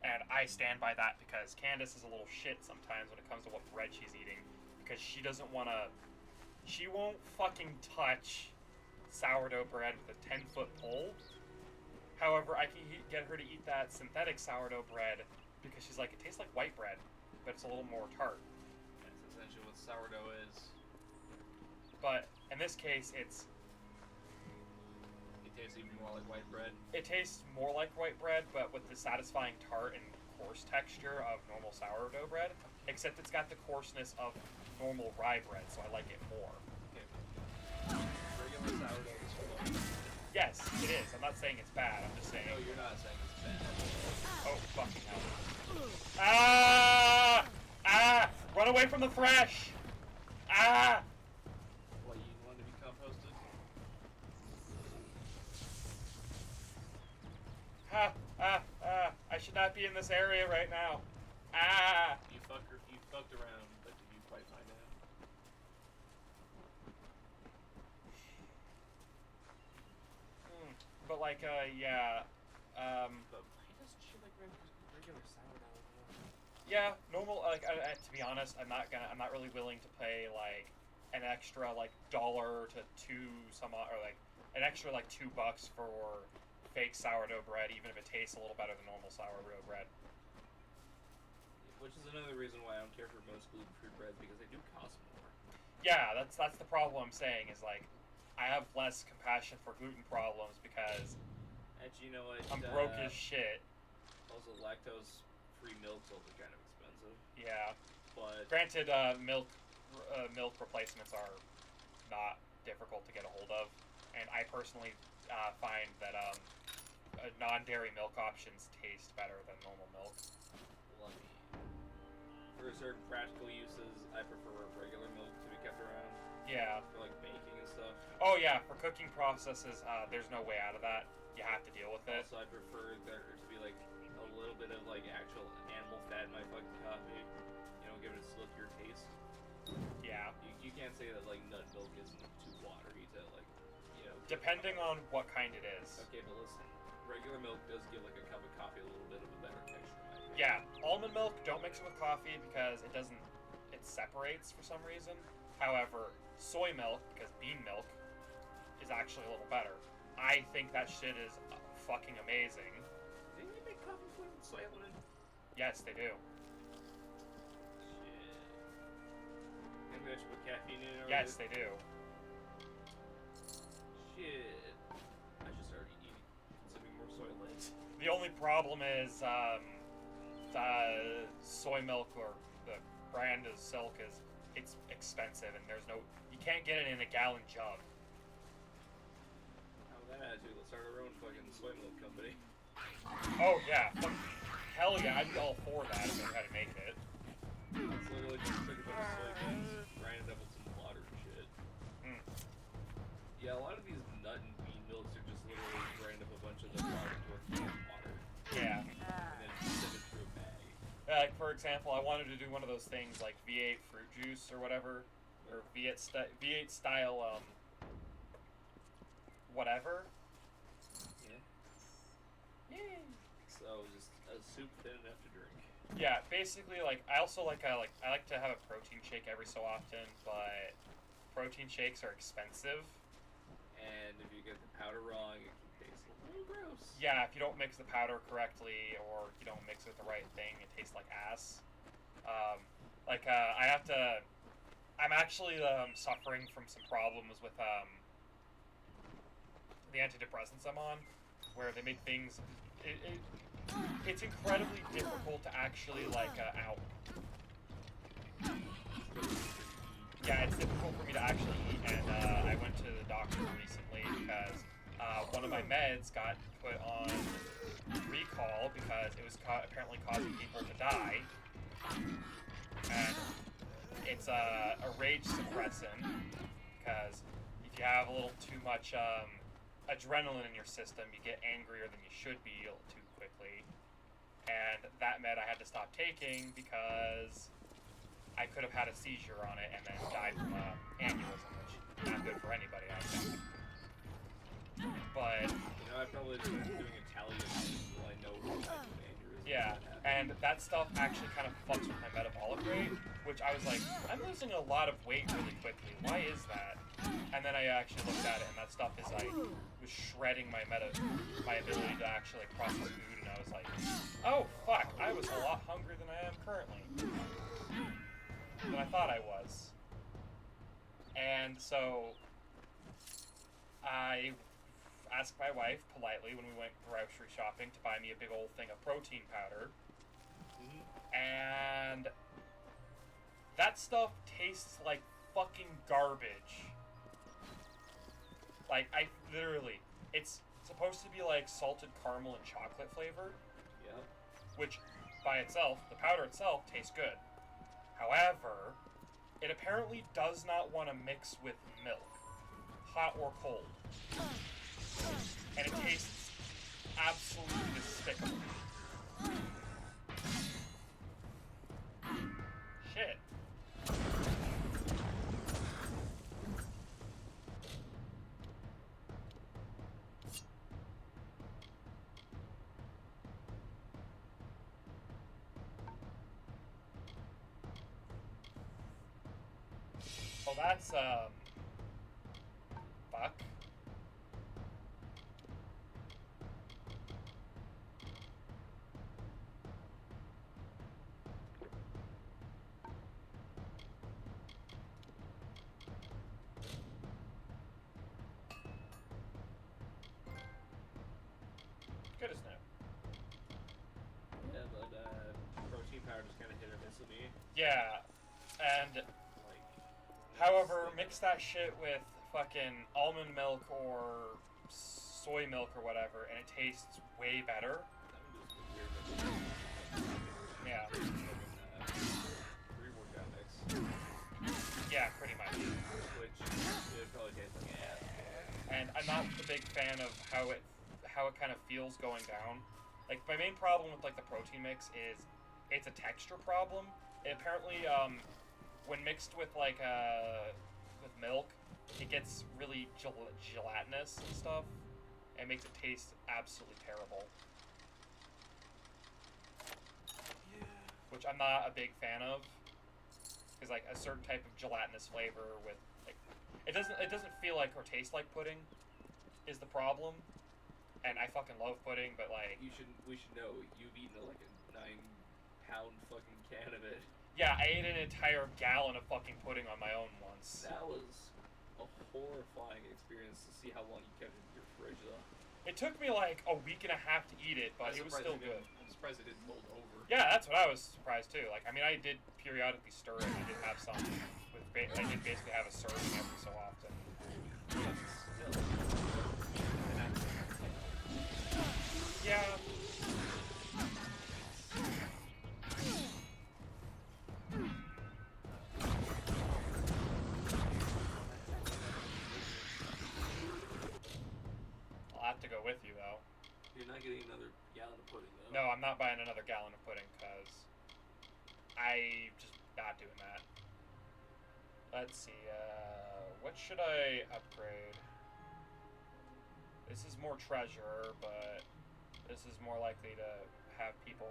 And I stand by that because Candace is a little shit sometimes when it comes to what bread she's eating. Because she doesn't want to... She won't fucking touch sourdough bread with a 10-foot pole. However, I can get her to eat that synthetic sourdough bread because she's like, it tastes like white bread, but it's a little more tart. That's essentially what sourdough is. But in this case, it tastes even more like white bread. It tastes more like white bread, but with the satisfying tart and coarse texture of normal sourdough bread. Except it's got the coarseness of normal rye bread, so I like it more. Okay. Regular sourdough is cool. Yes, it is. I'm not saying it's bad. I'm just saying. No, you're not saying it's bad. Oh, fucking hell. Ah! Ah! Run away from the fresh! Ah! What, you want to be composted? Ah! Ah! Ah! I should not be in this area right now. Ah! You fucked around, but did you quite find out? But like, yeah. But why doesn't she like regular sourdough? Yeah, normal. Like, to be honest, I'm not really willing to pay like an extra like $1 to $2 or like an extra like $2 for fake sourdough bread, even if it tastes a little better than normal sourdough bread. Which is another reason why I don't care for most gluten-free breads, because they do cost more. Yeah, that's the problem I'm saying is like, I have less compassion for gluten problems because Actually, you know what? I'm broke as shit. Also, lactose-free milk's also kind of expensive. Yeah. But Granted, milk replacements are not difficult to get a hold of, and I personally find that non-dairy milk options taste better than normal milk. for certain practical uses, I prefer regular milk to be kept around. Yeah. For like baking and stuff. Oh yeah, for cooking processes, there's no way out of that. You have to deal with it. Also, I prefer there to be like a little bit of like actual animal fat in my fucking coffee. You know, give it a silkier taste. Yeah. You can't say that like nut milk isn't too watery to like, you know. Depending on what kind it is. Okay, but listen, regular milk does give like a cup of coffee a little bit of a better texture. Yeah, almond milk, don't mix it with coffee because it separates for some reason. However, soy milk, because bean milk, is actually a little better. I think that shit is fucking amazing. Didn't you make coffee with soylent? Yes, they do. Shit. Maybe I should put caffeine in it. Yes, they do. Shit. I should start consuming more soylent. The only problem is, soy milk or the brand of Silk it's expensive and you can't get it in a gallon jug. How that attitude, let's start our own fucking soy milk company. Oh yeah, hell yeah, I'd be all for that if I knew how to make it. It's literally just took a bunch of soybeans, grinded up with some water and shit. Yeah, a lot of these nut and bean milks are just literally grind up a bunch of the product with water. Yeah. And then send it through a bag. Like, for example, I wanted to do one of those things like V8 fruit juice or whatever, or V8 style, whatever. Yeah. Yay! So, just a soup thin enough to drink. Yeah, basically, like, I also like to have a protein shake every so often, but protein shakes are expensive. And if you get the powder wrong, it can taste a little gross. Yeah, if you don't mix the powder correctly, or you don't mix it with the right thing, it tastes like ass. I'm actually suffering from some problems with the antidepressants I'm on, where they make things. It's incredibly difficult to actually yeah, it's difficult for me to actually eat, and I went to the doctor recently because one of my meds got put on recall because it was apparently causing people to die. And it's a rage suppressant because if you have a little too much adrenaline in your system, you get angrier than you should be too quickly. And that med I had to stop taking because I could have had a seizure on it and then died from an aneurysm, which is not good for anybody, I think. But You know, I probably just been doing Italian until I know what type of aneurysm. yeah, and that stuff actually kind of fucks with my metabolic rate, which I was like, I'm losing a lot of weight really quickly. Why is that? And then I actually looked at it, and that stuff is like was shredding my ability to actually like process food, and I was like, oh fuck, I was a lot hungrier than I am currently. Than I thought I was. And so I asked my wife politely when we went grocery shopping to buy me a big old thing of protein powder. And that stuff tastes like fucking garbage. Like, it's supposed to be like salted caramel and chocolate flavored. Yeah. Which, by itself, the powder itself tastes good. However, it apparently does not want to mix with milk, hot or cold. And it tastes absolutely despicable. Shit. Oh, that's, fuck. Good as new. Yeah, but protein powder just kind of hit or miss with me. Yeah, and Like, however, mix that shit with fucking almond milk or soy milk or whatever, and it tastes way better. that one goes with weird mix. Yeah. Pre-workout mix, Yeah, pretty much. which it probably tastes like ass. And I'm not a big fan of how it kind of feels going down. Like, my main problem with like the protein mix is it's a texture problem. It apparently, when mixed with like with milk, it gets really gelatinous and stuff, and makes it taste absolutely terrible. Yeah. Which I'm not a big fan of, because like a certain type of gelatinous flavor with like it doesn't feel like or taste like pudding is the problem. And I fucking love pudding, but like We should know you've eaten like a 9-pound fucking can of it. yeah, I ate an entire gallon of fucking pudding on my own once. That was a horrifying experience to see how long you kept it in your fridge though. It took me like a week and a half to eat it, but it was still good. I'm surprised it didn't mold over. Yeah, that's what I was surprised too. Like, I mean, I did periodically stir it. I did have some with I did basically have a serving every so often. But still. Yeah. I'll have to go with you though. You're not getting another gallon of pudding though. No, I'm not buying another gallon of pudding because I just not doing that. Let's see, what should I upgrade? This is more treasure, but this is more likely to have people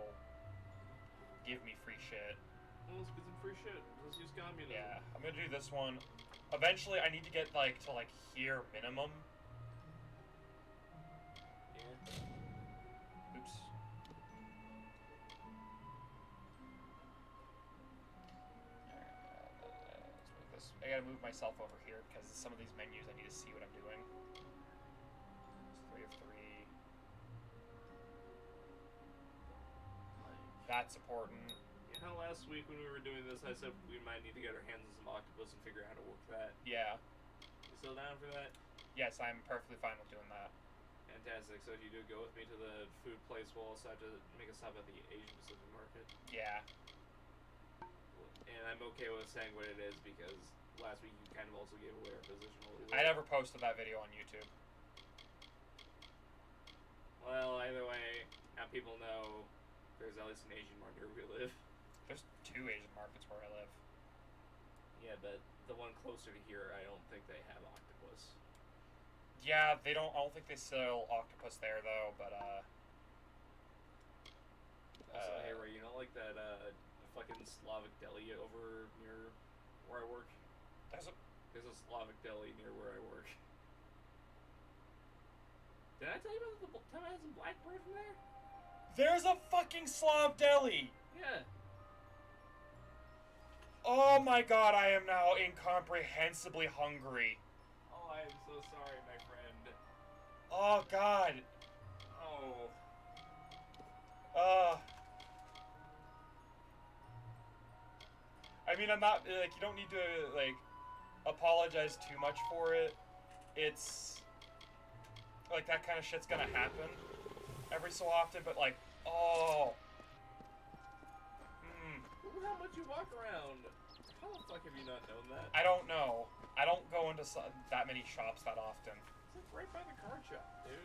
give me free shit. Well, let's get some free shit. Let's use communism. Yeah, I'm gonna do this one. Eventually, I need to get like to like here minimum. Yeah. Oops. Let's move this. I gotta move myself over here because some of these menus I need to see what I'm doing. It's 3 of 3. That's important. Yeah. how last week when we were doing this, I said we might need to get our hands on some octopus and figure out how to work that. Yeah. You still down for that? Yes, I'm perfectly fine with doing that. Fantastic. So if you do go with me to the food place, we'll also have to make a stop at the Asian Pacific Market. Yeah. And I'm okay with saying what it is because last week you kind of also gave away our position a little bit. I never posted that video on YouTube. Well, either way, now people know there's at least an Asian market where we live. There's 2 Asian markets where I live. Yeah, but the one closer to here, I don't think they have octopus. Yeah, they don't. I don't think they sell octopus there though. But Also, hey Ray, you know like that fucking Slavic deli over near where I work? There's a Slavic deli near where I work. Did I tell you about the time I had some black bread from there? there's a fucking Slav deli. Yeah. Oh my god, I am now incomprehensibly hungry. Oh, I am so sorry, my friend. Oh god. Oh. I mean, I'm not, like, you don't need to, like, apologize too much for it. It's, like, that kind of shit's gonna happen every so often, but, like, oh. Look how much you walk around. How the fuck have you not known that? I don't know. I don't go into that many shops that often. It's right by the card shop, dude.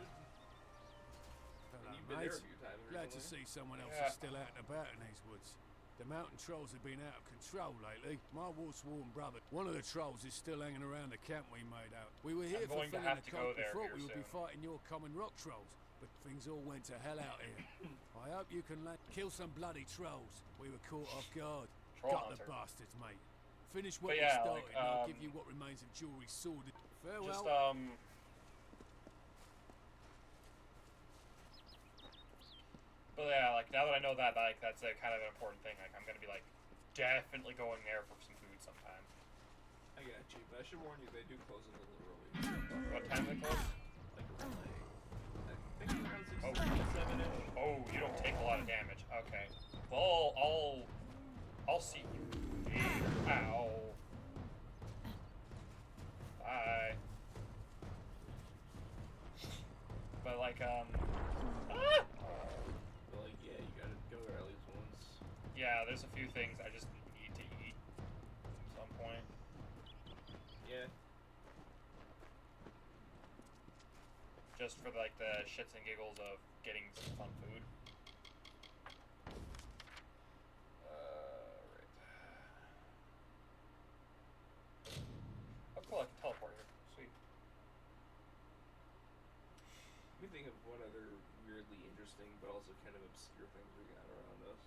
Hello, And you've been there mate. a few times Glad to recently. see someone else Yeah. is still out and about in these woods. The mountain trolls have been out of control lately. My war-sworn brother, one of the trolls, is still hanging around the camp we made out. We were here I'm for going to filling have the to go camp. We there thought here we would be soon. fighting your common rock trolls, but things all went to hell out here. I hope you can kill some bloody trolls. We were caught off guard. Troll Got hunter. the bastards, mate. Finish what But we yeah, started, like, and I'll give you what remains of Jewelry's sword. Farewell. Just, but yeah, like, now that I know that, like, that's a kind of an important thing, like, I'm gonna be, like, definitely going there for some food sometime. I got you, but I should warn you, they do close a little early. What time do they close? Like around, I think around 6, Oh. 7-ish. Oh, you don't take a lot of damage. Okay. Well, I'll see you. Ow. Bye. But like, ah! But like, yeah, you gotta go there at least once. Yeah, there's a few things I just need to eat at some point. Yeah. Just for like the shits and giggles of getting some fun food. Right. Oh cool, I can teleport here. Sweet. Let me think of what other weirdly interesting but also kind of obscure things we got around us.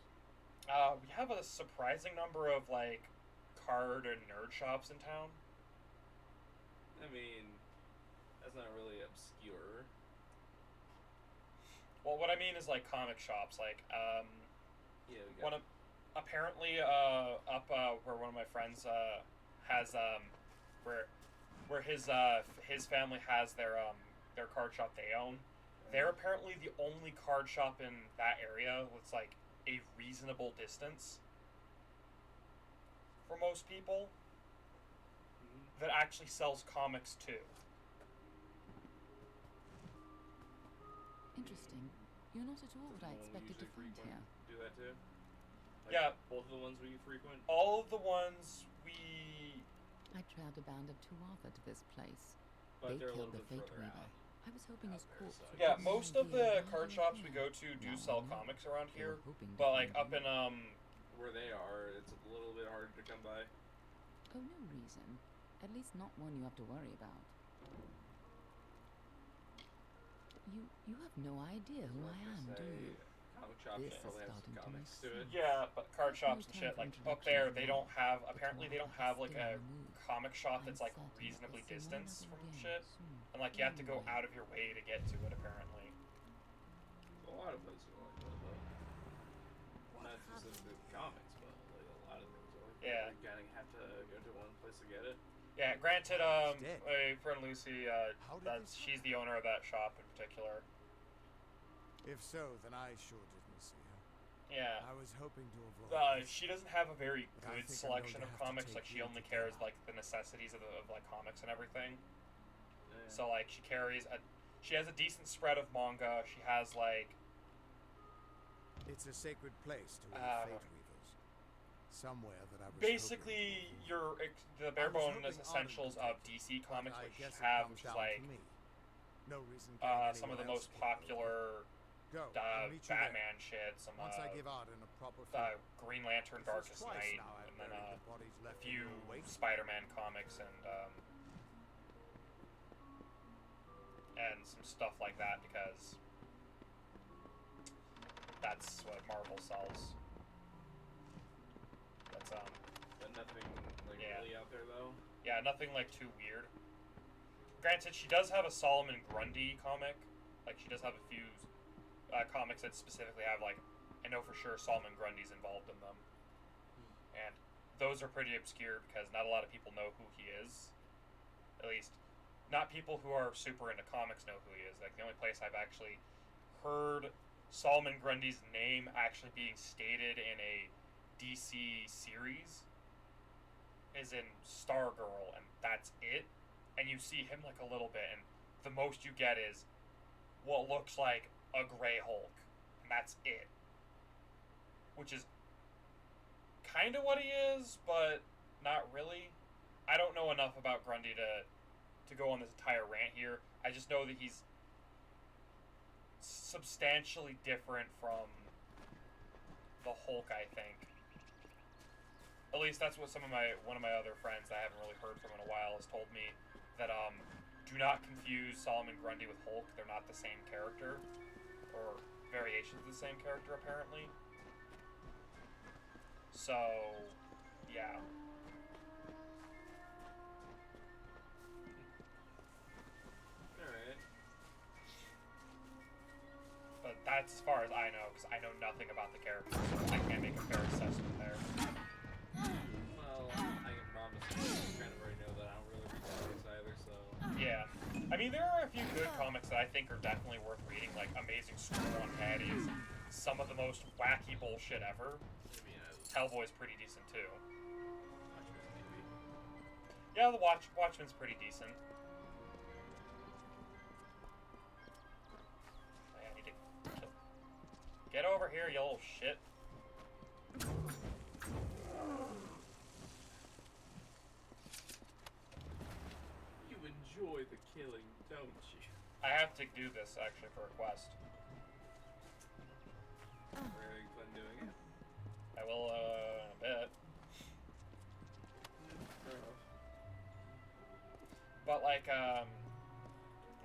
We have a surprising number of like card and nerd shops in town. I mean, that's not really obscure. Well, what I mean is like comic shops, like Yeah, we got. apparently up where one of my friends has where his family has their card shop they own. They're apparently the only card shop in that area that's like a reasonable distance for most people that actually sells comics too. Interesting. You're not at all what I Does the one we expected to usually find frequent here. Do that too? Like, Yeah. Both of the ones we frequent? All of the ones we I trailed a band of Tuatha to this place. But They they're a killed little the bit Fate further Weaver. out. I was hoping his Out there, corpse so- would Yeah, give me most an of idea the why card they shops were we here. go to do Now sell I know. comics around They were here, hoping to but like find up in Where they are, it's a little bit harder to come by. Oh, no reason. At least not one you have to worry about. You have no idea who I am, do you? Comic shops This is probably have some starting to comics make to it. sense. yeah, but card shops and time shit for like up there they introductions don't now. have The apparently they don't Tuatha have is like still a on the move. comic shop that's I'm like certain that reasonably we'll see one distance of from them shit, again soon. and like you have to go Anyway. out of your way to get to it apparently. A lot of places are like that, though. Not specifically with comics, but like a lot of things are like Yeah. that. You kind of have to go to one place to get it. Yeah, granted, dead. my friend Lucy, How did that's this she's the owner of that shop in particular. If so, then I sure didn't see her. Yeah. I was hoping to avoid. She doesn't have a very But I good think I'm selection going of to have to comics. take Like, she you only to cares, Dad. like, the necessities of like, comics and everything. Yeah. So, like, she has a decent spread of manga. She has, like... It's a sacred place to all fate weavers. Somewhere that I was Basically, the bare bones essentials of DC Comics, which have, which is, like, no reason some of the most popular Batman shit, some Once I give out in a proper Green Lantern Darkest Night, and then a few Spider-Man comics and some stuff like that, because that's what Marvel sells. That's But nothing like really out there though. Yeah, nothing like too weird. Granted, she does have a Solomon Grundy comic. Like, she does have a few comics that specifically have, like, I know for sure Solomon Grundy's involved in them. And those are pretty obscure because not a lot of people know who he is. At least, not people who are super into comics know who he is. Like, the only place I've actually heard Solomon Grundy's name actually being stated in a DC series is in Stargirl, and that's it. And you see him, like, a little bit, and the most you get is what looks like a Grey Hulk, and that's it. Which is kind of what he is, but not really. I don't know enough about Grundy to go on this entire rant here. I just know that he's substantially different from the Hulk, I think. At least that's what one of my other friends that I haven't really heard from in a while has told me, that do not confuse Solomon Grundy with Hulk. They're not the same character, or variations of the same character apparently. So, yeah. Alright. But that's as far as I know, because I know nothing about the character, so I can't make a fair assessment there. Well, I can promise you, I kind of already know that I don't really read comics either, so... Yeah. I mean, there are a few good comics that I think are definitely worth reading, like Amazing Scroll on Patties, some of the most wacky bullshit ever. Maybe, Hellboy's pretty decent, too. Watchmen, maybe. Yeah, the Watchmen's pretty decent. I need to kill. Get over here, you little shit. You enjoy the killing, don't you? I have to do this, actually, for a quest. We're having fun doing it. I will, in a bit. Fair enough. But, like,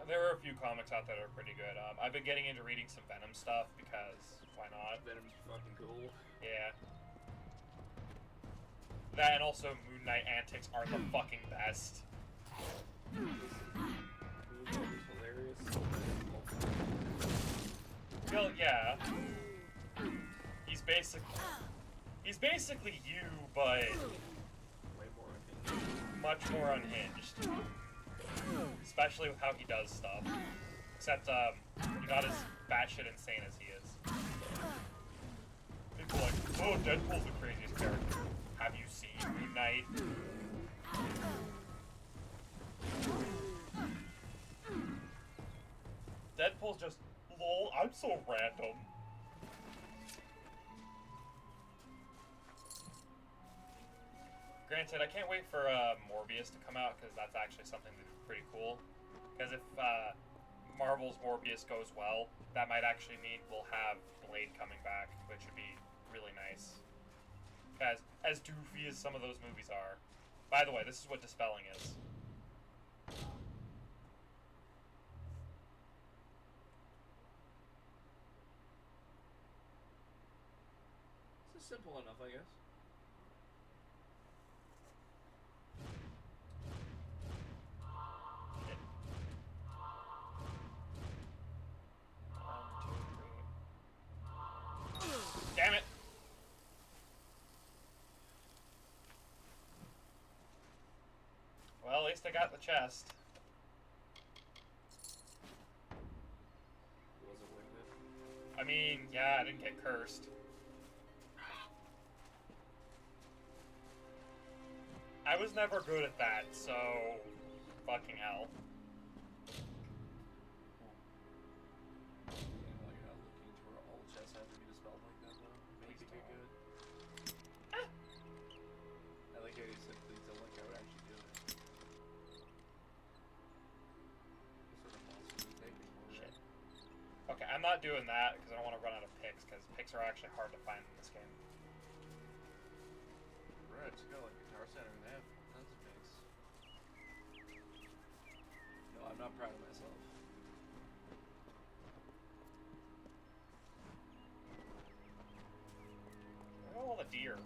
there are a few comics out there that are pretty good. I've been getting into reading some Venom stuff, because why not? Venom's fucking cool. Yeah. That and also Moon Knight antics are the fucking best. Hilarious. Well, yeah. He's basically you, but Way more unhinged. much more unhinged. Especially with how he does stuff. Except, you're not as batshit insane as he is. People are like, oh, Deadpool's the craziest character. Have you seen Moon Knight? Deadpool's just, lol, I'm so random. Granted, I can't wait for Morbius to come out, because that's actually something that's pretty cool. Because if Marvel's Morbius goes well, that might actually mean we'll have Blade coming back, which would be really nice. As doofy as some of those movies are. By the way, this is what dispelling is. This is simple enough, I guess. Damn it! Well, at least I got the chest. It wasn't worth it. I mean, yeah, I didn't get cursed. I was never good at that, so fucking hell. Yeah, well, you're not looking to where all chests have to be dispelled like that, though. Maybe get good. I like how you said please don't like how I would actually do it. What sort of monster are you thinking? Shit. Okay, I'm not doing that because I don't want to run out of picks, because picks are actually hard to find in this game. Right, just go like Guitar Center and they have tons of picks. No, I'm not proud of myself. Where are all the deer?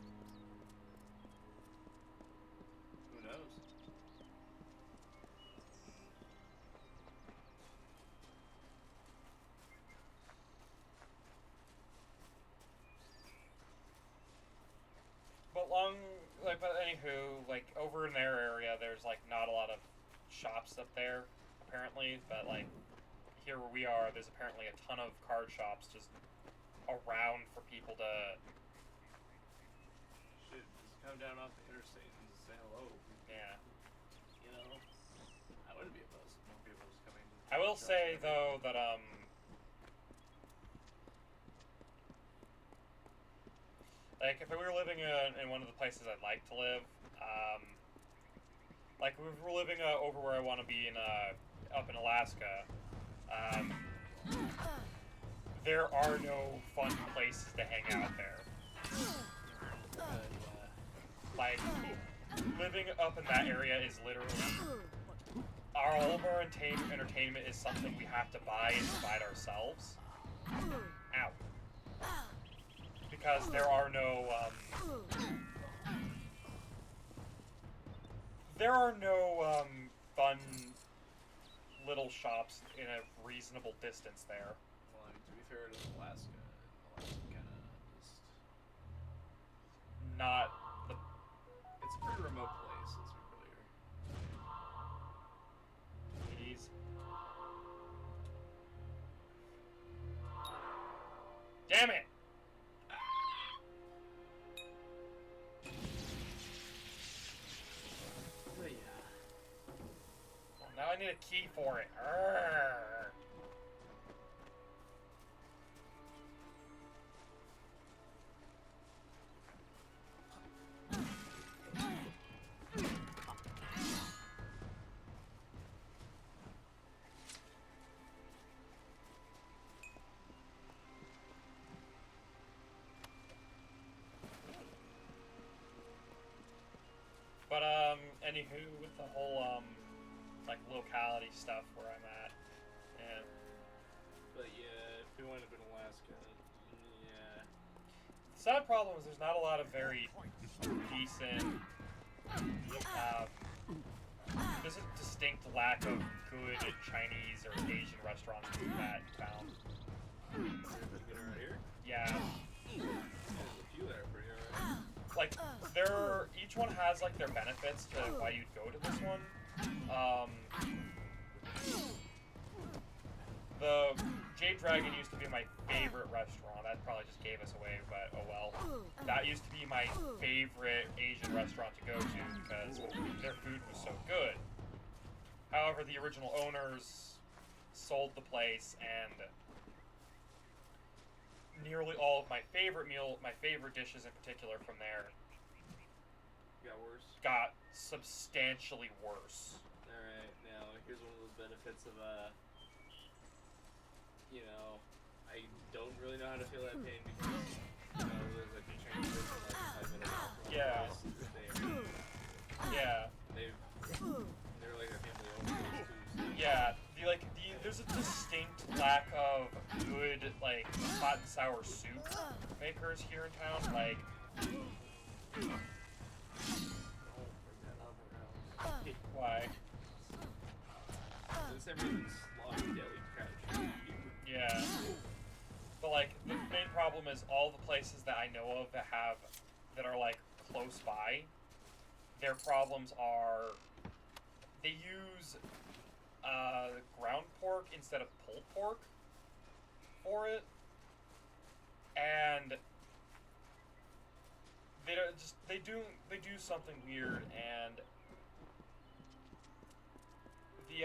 Who knows? But anywho, like, over in their area, there's, like, not a lot of shops up there, apparently, but, like, here where we are, there's apparently a ton of card shops just around for people to... Shit, just come down off the interstate and just say hello. Yeah. You know? I wouldn't be opposed to more people just coming to I will say, though, that, like, if we were living in one of the places I'd like to live, like, if we're living over where I want to be up in Alaska, there are no fun places to hang out there. Like, living up in that area is literally... all of our entertainment is something we have to buy and provide ourselves. Ow. Because there are no, fun little shops in a reasonable distance there. Well, I mean, to be fair, it is Alaska. Alaska kind of just... Not the... It's a pretty remote place, let's be clear. Jeez. Damn it! But yeah. Now I need a key for it. Arrgh. But, anywho, with the whole, like, locality stuff where I'm at, and... But yeah, if we wind up in Alaska, yeah. The sad problem is there's not a lot of very decent, there's a distinct lack of good Chinese or Asian restaurants in that town. Here? Yeah. There's a few that are pretty alright. Like, each one has, like, their benefits to why you'd go to this one. The Jade Dragon used to be my favorite restaurant. That probably just gave us away, but oh well. That used to be my favorite Asian restaurant to go to because their food was so good. However, the original owners sold the place, and nearly all of my favorite dishes in particular from there got substantially worse. Alright, now here's one of those benefits of you know, I don't really know how to feel that pain because, you know, there's like a Chinese person like 5 minutes off from Yeah. Yeah. They're like a family owned place too. So. Yeah. There's a distinct lack of good, like, hot and sour soup makers here in town. Like, why? Everything's sloppy, deli, crouch. Yeah. But, like, the main problem is all the places that I know of that are, like, close by, their problems are they use ground pork instead of pulled pork for it, and they do something weird, and the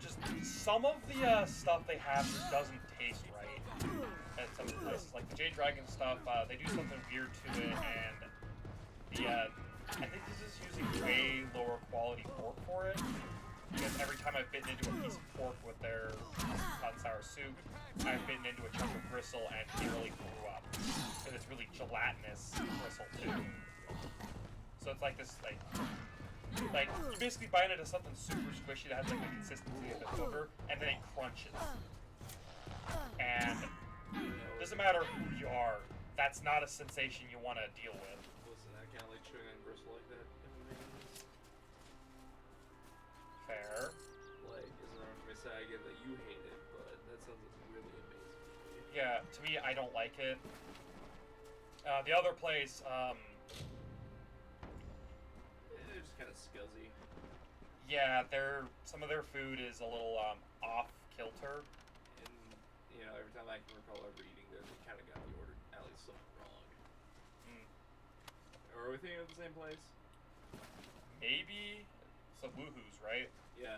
just some of the stuff they have just doesn't taste right at some of the places. Like the Jade Dragon stuff, they do something weird to it, and the I think this is using way lower quality pork for it. Because every time I've bitten into a piece of pork with their hot and sour soup, I've bitten into a chunk of gristle and nearly threw up. Because it's really gelatinous gristle too. So it's like this, like you basically bite into something super squishy that has like the consistency of a sugar, and then it crunches. And it doesn't matter who you are, that's not a sensation you want to deal with. Listen, I can't like chewing on gristle like that. Fair. Like, isn't wrong for me to say I get that you hate it, but that sounds really amazing to me. Yeah, to me, I don't like it. The other place, They're just kind of scuzzy. yeah, some of their food is a little off kilter. And, you know, every time I can recall ever eating there, they kind of got the order at least something wrong. Are we thinking of the same place? Maybe some woohoos, right? Yeah.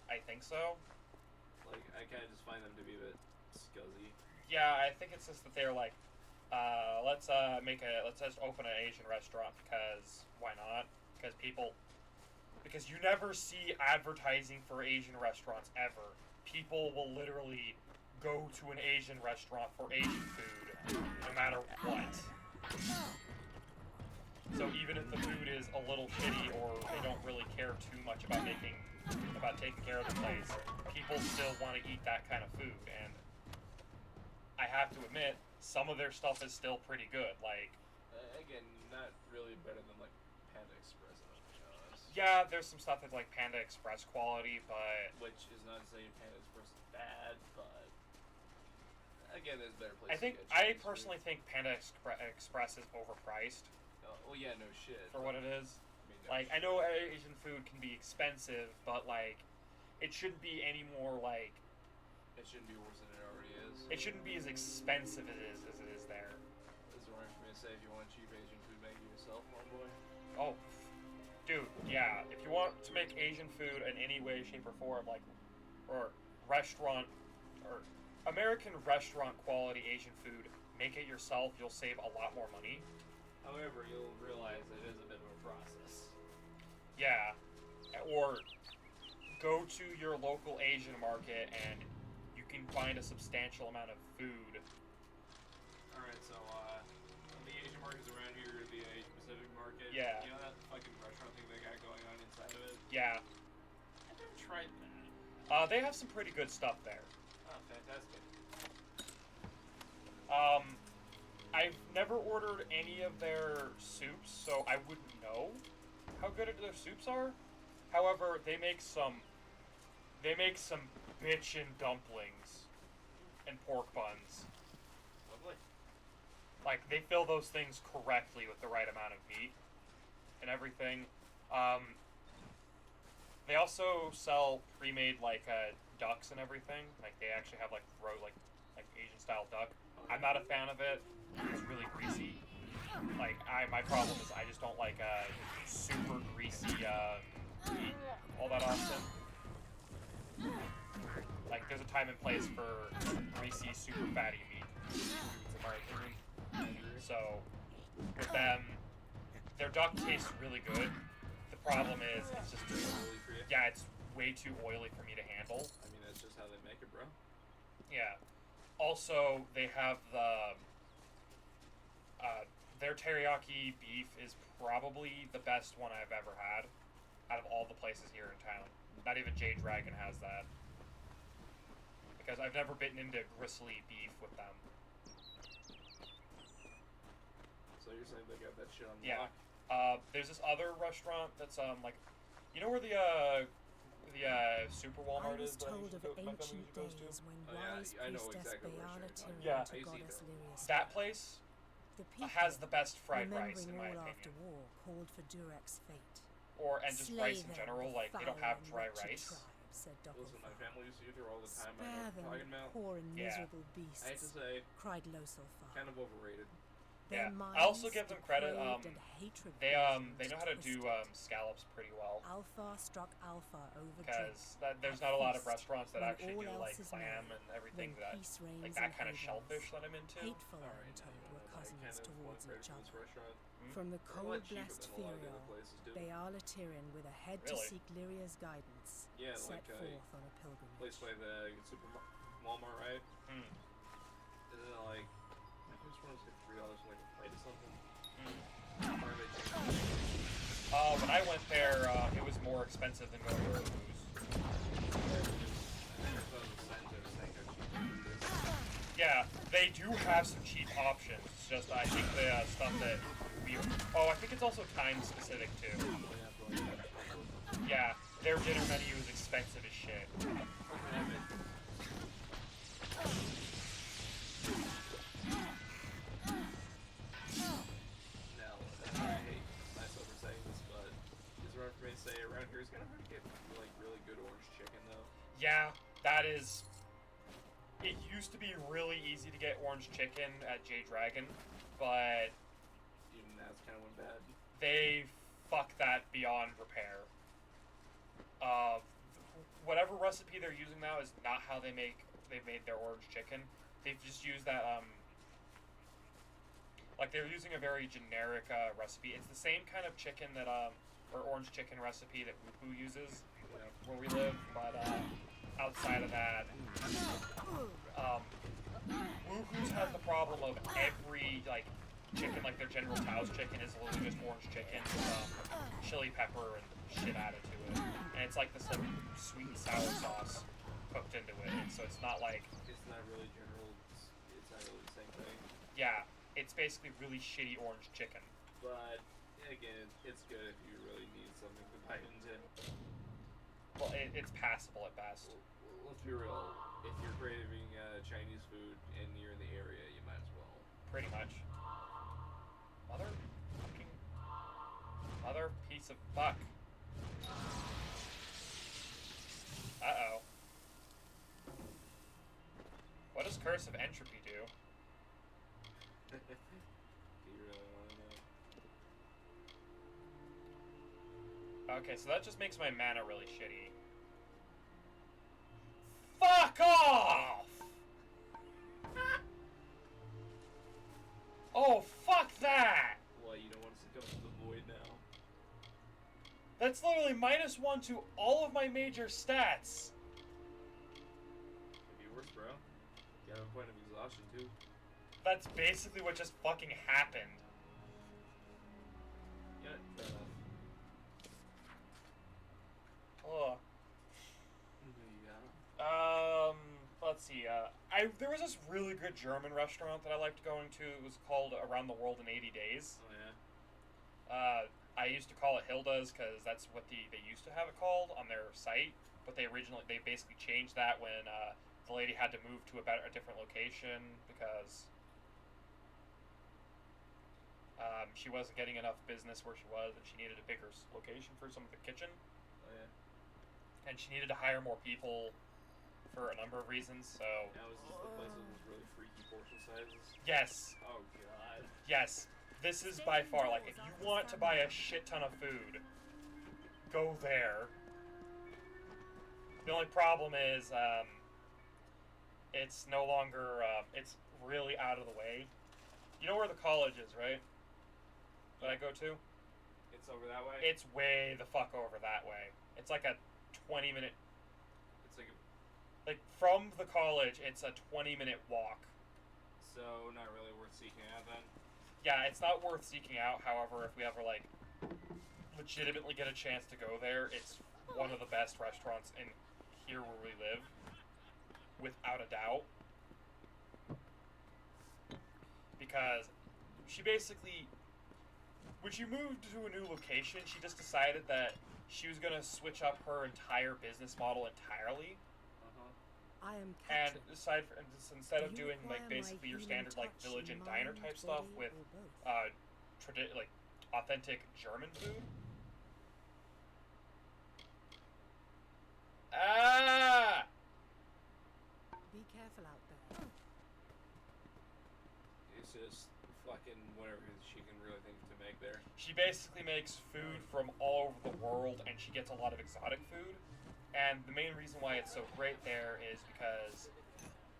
I think so. Like, I kind of just find them to be a bit scuzzy. Yeah, I think it's just that they're like, let's just open an Asian restaurant because why not? Because you never see advertising for Asian restaurants ever. People will literally go to an Asian restaurant for Asian food, no matter what. So even if the food is a little shitty or they don't really care too much about taking care of the place, people still want to eat that kind of food. And I have to admit, some of their stuff is still pretty good. Like, again, not really better than like Panda Express, I'm gonna be honest. yeah, there's some stuff that's like Panda Express quality, but Which is not saying Panda Express is bad, but again, there's better places. I personally think Panda Express is overpriced. Well, yeah, no shit. For what it is. I mean, Like, I know Asian food can be expensive, but like, it shouldn't be any more like. It shouldn't be worse than it already is. It shouldn't be as expensive as it is there. Is it right for me to say if you want cheap Asian food, make it yourself, my boy? Oh, dude, yeah. If you want to make Asian food in any way, shape, or form, like, or restaurant, or American restaurant quality Asian food, make it yourself. You'll save a lot more money. However, you'll realize it is a bit of a process. Yeah, or go to your local Asian market and you can find a substantial amount of food. Alright, so, the Asian markets around here, the Asian Pacific market. Yeah. You know that fucking restaurant thing they got going on inside of it? Yeah. I've never tried that. They have some pretty good stuff there. Oh, fantastic. I've never ordered any of their soups, so I wouldn't know how good their soups are. However, they make some bitchin' dumplings and pork buns. Lovely. Like, they fill those things correctly with the right amount of meat and everything. They also sell pre-made like ducks and everything. Like, they actually have like Asian style duck. I'm not a fan of it. It's really greasy. Like, my problem is I just don't like super greasy meat all that often. Like, there's a time and place for greasy, super fatty meat, in my opinion. So, with them, their duck tastes really good. The problem is, it's just Too oily for you? yeah, it's way too oily for me to handle. I mean, that's just how they make it, bro. Yeah. Also, they have their teriyaki beef is probably the best one I've ever had out of all the places here in town. Not even Jade Dragon has that. Because I've never bitten into gristly beef with them. So you're saying they got that shit on Yeah. lock? There's this other restaurant that's like, you know where the Super Walmart I was is that told of my family ancient usually goes to? days when Oh, yeah, wise I know priestess exactly what Bayana you're talking about. Yeah. turned to I used to eat goddess there. Lyria's That fate. place The people, has the best fried rice, in remembering my all after opinion. war, called for Durek's fate. And just Slay rice in them general, with like, they don't foul have and dry wretched rice. tribes. said Listen, my Doppelfar. family used to eat her all the time. I know Spare what them, I'm talking about. poor and Yeah. miserable beasts, I hate to say, cried Loselfar. kind of overrated. Their Yeah. minds, I also give them credit. depraved and hatred They poisoned, know how to do twisted. scallops pretty well. Alpha struck Alpha over Because there's At not a lot of feast, restaurants that when actually all do else like is clam merry, and everything when that peace reigns like that in kind of havens. shellfish that I'm into. Hateful, Alright, I'm told, now, were I cousins kind of want towards credit each for this other. restaurant. From the They're a lot cold cheaper blessed than a lot of the other Furiel, places do. Bayala Tyrion, with a head Really? to seek Lyria's guidance, Yeah, set like, forth on a pilgrimage. Place by the Walmart, right? Mm. Isn't it like, I just want to say $3 for like a plate or something? Mm. Or they changed it? When I went there, it was more expensive than going to Booze. Yeah, they do have some cheap options. It's just I think the stuff that we. Oh, I think it's also time specific too. Yeah, their dinner menu is expensive as shit. Now, I hate myself for saying this, but it's right for me to say around here is gonna hard to get like really good orange chicken though. Yeah, that is. It used to be really easy to get orange chicken at J Dragon, but Even that's kind of went bad. they fucked that beyond repair. Whatever recipe they're using now is not how they've made their orange chicken. They've just used that like they're using a very generic recipe. It's the same kind of chicken that or orange chicken recipe that Woohoo uses where we live, but outside of that, Woohoo's has the problem of every like chicken, like their General Tao's chicken is literally just orange chicken with chili pepper and shit added to it, and it's like this like sweet and sour sauce cooked into it, and so it's not like It's not really general. It's not really the same thing. yeah, it's basically really shitty orange chicken. But again, it's good if you really need something to bite into. Well, it's passable at best. Let's be real. If you're craving Chinese food and you're in the area, you might as well. Pretty much. Mother piece of fuck. Uh-oh. What does Curse of Entropy do? Do you really want to know? Okay, so that just makes my mana really shitty. Fuck off! Oh, fuck that! Well, you don't want to succumb to the void now. That's literally -1 to all of my major stats. Could be worse, bro. You have a point of exhaustion, too. That's basically what just fucking happened. Yeah, fair enough. Ugh. Yeah. Let's see, there was this really good German restaurant that I liked going to. It was called Around the World in 80 Days. Oh, yeah? I used to call it Hilda's because that's what they used to have it called on their site, but they basically changed that when the lady had to move to a different location because she wasn't getting enough business where she was, and she needed a bigger location for some of the kitchen. Oh, yeah. And she needed to hire more people for a number of reasons, so... Now, is this the place with those really freaky portion sizes? Yes. Oh, God. Yes. This is by far, like, if you want to buy a shit ton of food, go there. The only problem is, it's no longer, it's really out of the way. You know where the college is, right? That I go to? It's over that way? It's way the fuck over that way. It's like a 20-minute... It's like a... Like, from the college, it's a 20-minute walk. So, not really worth seeking out, then? Yeah, it's not worth seeking out. However, if we ever, like, legitimately get a chance to go there, it's one of the best restaurants in here where we live. Without a doubt. Because she basically... When she moved to a new location, she just decided that she was going to switch up her entire business model entirely. I am And Catherine. instead of Do you doing like require my basically your healing standard like touch, village and mind, diner type stuff body, with or both? like authentic German food, Ah! Be careful out there. It's just fucking whatever she can really think to make there. She basically makes food from all over the world, and she gets a lot of exotic food. And the main reason why it's so great there is because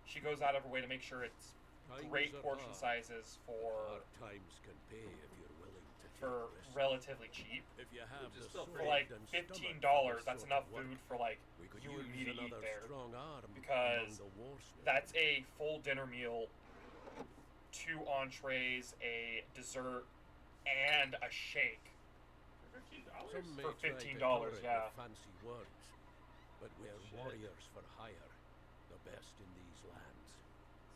she goes out of her way to make sure it's great portion sizes for times can pay if you're willing to for relatively cheap. If you have Just the for For sword like and $15, stomach that's for this enough sort of food work, for like we could you and use me to eat another there. strong arm Because among the warsmen. that's a full dinner meal, 2 entrees, a dessert, and a shake. For $15? Some may For try to $15, cover it yeah. with fancy words, but we're warriors for hire, the best in these lands.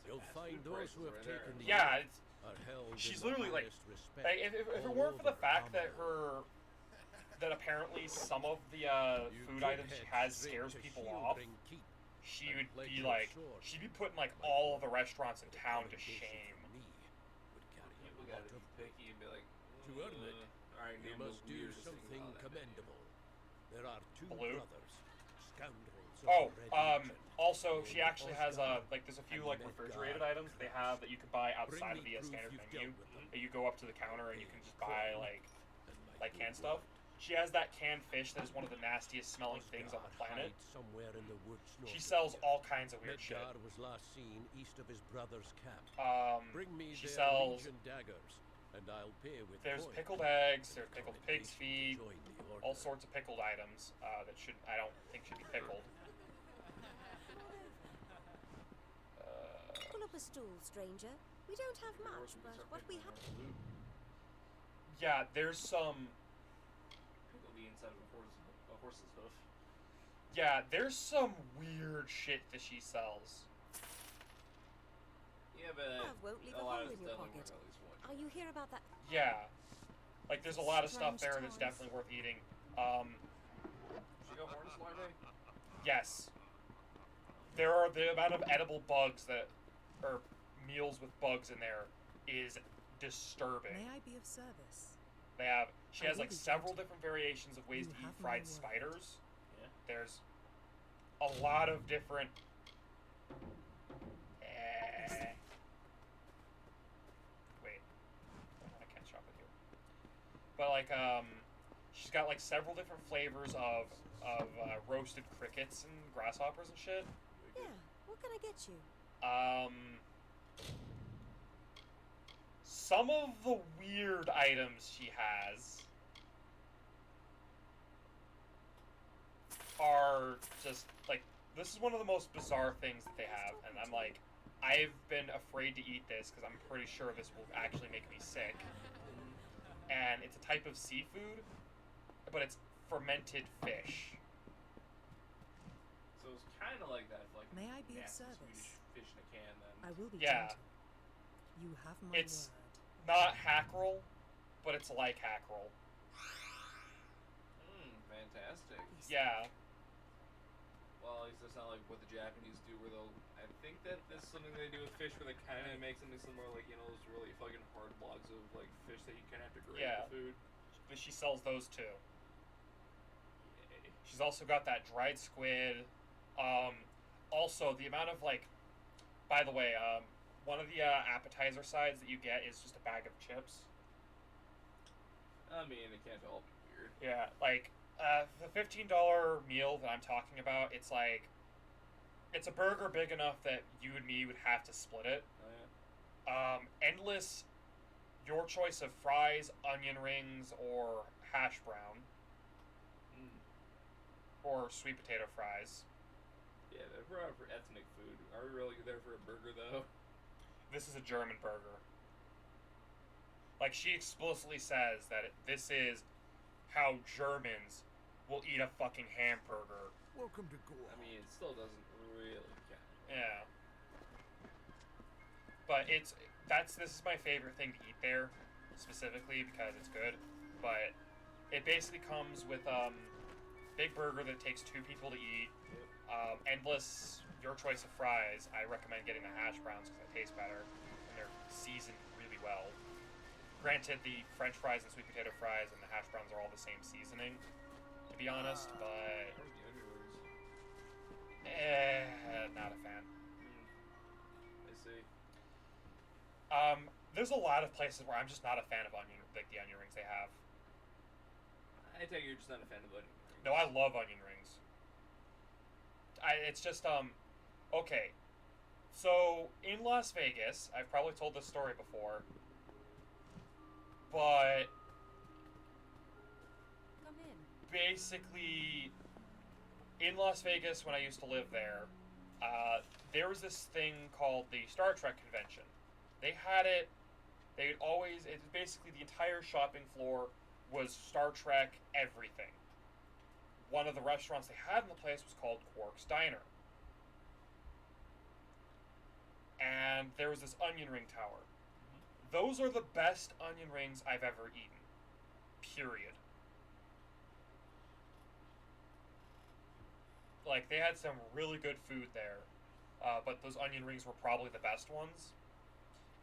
You'll fast find food those who have prices right taken the Yeah, oath it's are held she's in the literally like, highest respect. if it all weren't for the over fact that Amber. that apparently some of the You food could items she head has straight scares to people off, Shieldring Keep she and would pledge be your like, sword. she'd be putting like Like all of you. the restaurants in But a town to commendation shame. from me would carry a People lot gotta of be picky and be like, To earn it, alright, you name must the do weirdest thing something about that menu. commendable. There are 2 Blue? brothers, scoundrels of Oh, the Red Legion. also she named actually has Oscar like there's a few and like Medgar refrigerated items they have that you can buy Bring outside of me the proof standard you've menu. dealt with them. That you go up to the counter and you can just buy Coin like and my canned good stuff. word. She has that canned fish that is one of the nastiest smelling things on the Oscar planet. hides somewhere in the woods north She of sells here. all kinds of weird shit. Medgar was last seen east of his brother's camp. Bring me She their sells. Legion daggers, and I'll pay with There's coin. pickled eggs. And There's a pickled pig's commendation to feet. join the order. All sorts of pickled items that I don't think should be pickled. Pull up a stool, stranger. We don't have much, but what we have. Yeah, there's some. Pickle the inside of a horse's hoof. Yeah, there's some weird shit that she sells. Yeah, but Love won't leave a a lot hole of in it's your definitely pocket. worth at least one. Are you here about that? Yeah, like there's a lot of stuff Strange there that's times. definitely worth eating. She got hornet's larvae? Yes. There are the amount of edible bugs that, or meals with bugs in there, is disturbing. May I be of service? She I has will like be several gentle. different variations of ways You to eat have my fried word. spiders. Yeah. There's a lot of different. Wait, I can't shop with you. But like, she's got like several different flavors of roasted crickets and grasshoppers and shit. Yeah. What can I get you? Some of the weird items she has are just like, this is one of the most bizarre things that they have, and I'm like, I've been afraid to eat this because I'm pretty sure this will actually make me sick. And it's a type of seafood, but it's fermented fish. So it's kind of like that, like May I be of nasty service? Swedish fish in a can. Then I will be Yeah. gentle. You have my It's- word. Not hackerel, but it's like hackerel. Fantastic. Yeah. Well, at least that's not like what the Japanese do, where they'll. I think that this is something they do with fish, where they kind of make something similar, like those really fucking hard logs of like fish that you kind of have to grate Yeah. with food. But she sells those too. Yay. She's also got that dried squid. Also, the amount of like, by the way, one of the appetizer sides that you get is just a bag of chips. I mean, it can't all be weird. Yeah, like the $15 meal that I'm talking about, it's like, it's a burger big enough that you and me would have to split it. Oh yeah. Endless, your choice of fries, onion rings, or hash brown, or sweet potato fries. Yeah, they're out for ethnic food. Are we really there for a burger though? This is a German burger. Like, she explicitly says that this is how Germans will eat a fucking hamburger. Welcome to Gore. I mean, it still doesn't really count. Yeah. But this is my favorite thing to eat there, specifically because it's good. But it basically comes with big burger that takes 2 people to eat. Endless, your choice of fries. I recommend getting the hash browns because they taste better and they're seasoned really well. Granted, the French fries and sweet potato fries and the hash browns are all the same seasoning, to be honest. But Where's the onion rings? Not a fan. I see. There's a lot of places where I'm just not a fan of onion, like the onion rings they have. I take it you're just not a fan of onion rings. No, I love onion rings. It's just, okay. So, in Las Vegas, I've probably told this story before, but Come in. basically, in Las Vegas, when I used to live there, there was this thing called the Star Trek convention. They had it, it was basically the entire shopping floor was Star Trek everything. One of the restaurants they had in the place was called Quark's Diner. And there was this onion ring tower. Those are the best onion rings I've ever eaten. Period. Like, they had some really good food there, but those onion rings were probably the best ones.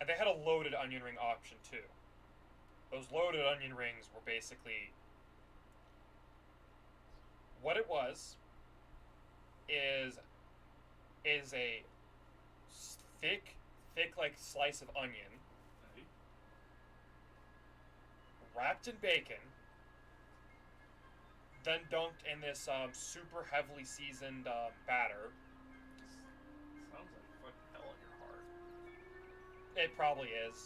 And they had a loaded onion ring option, too. Those loaded onion rings were basically... What it was is a thick like slice of onion wrapped in bacon, then dunked in this super heavily seasoned batter. Sounds like fucking hell on your heart. It probably is.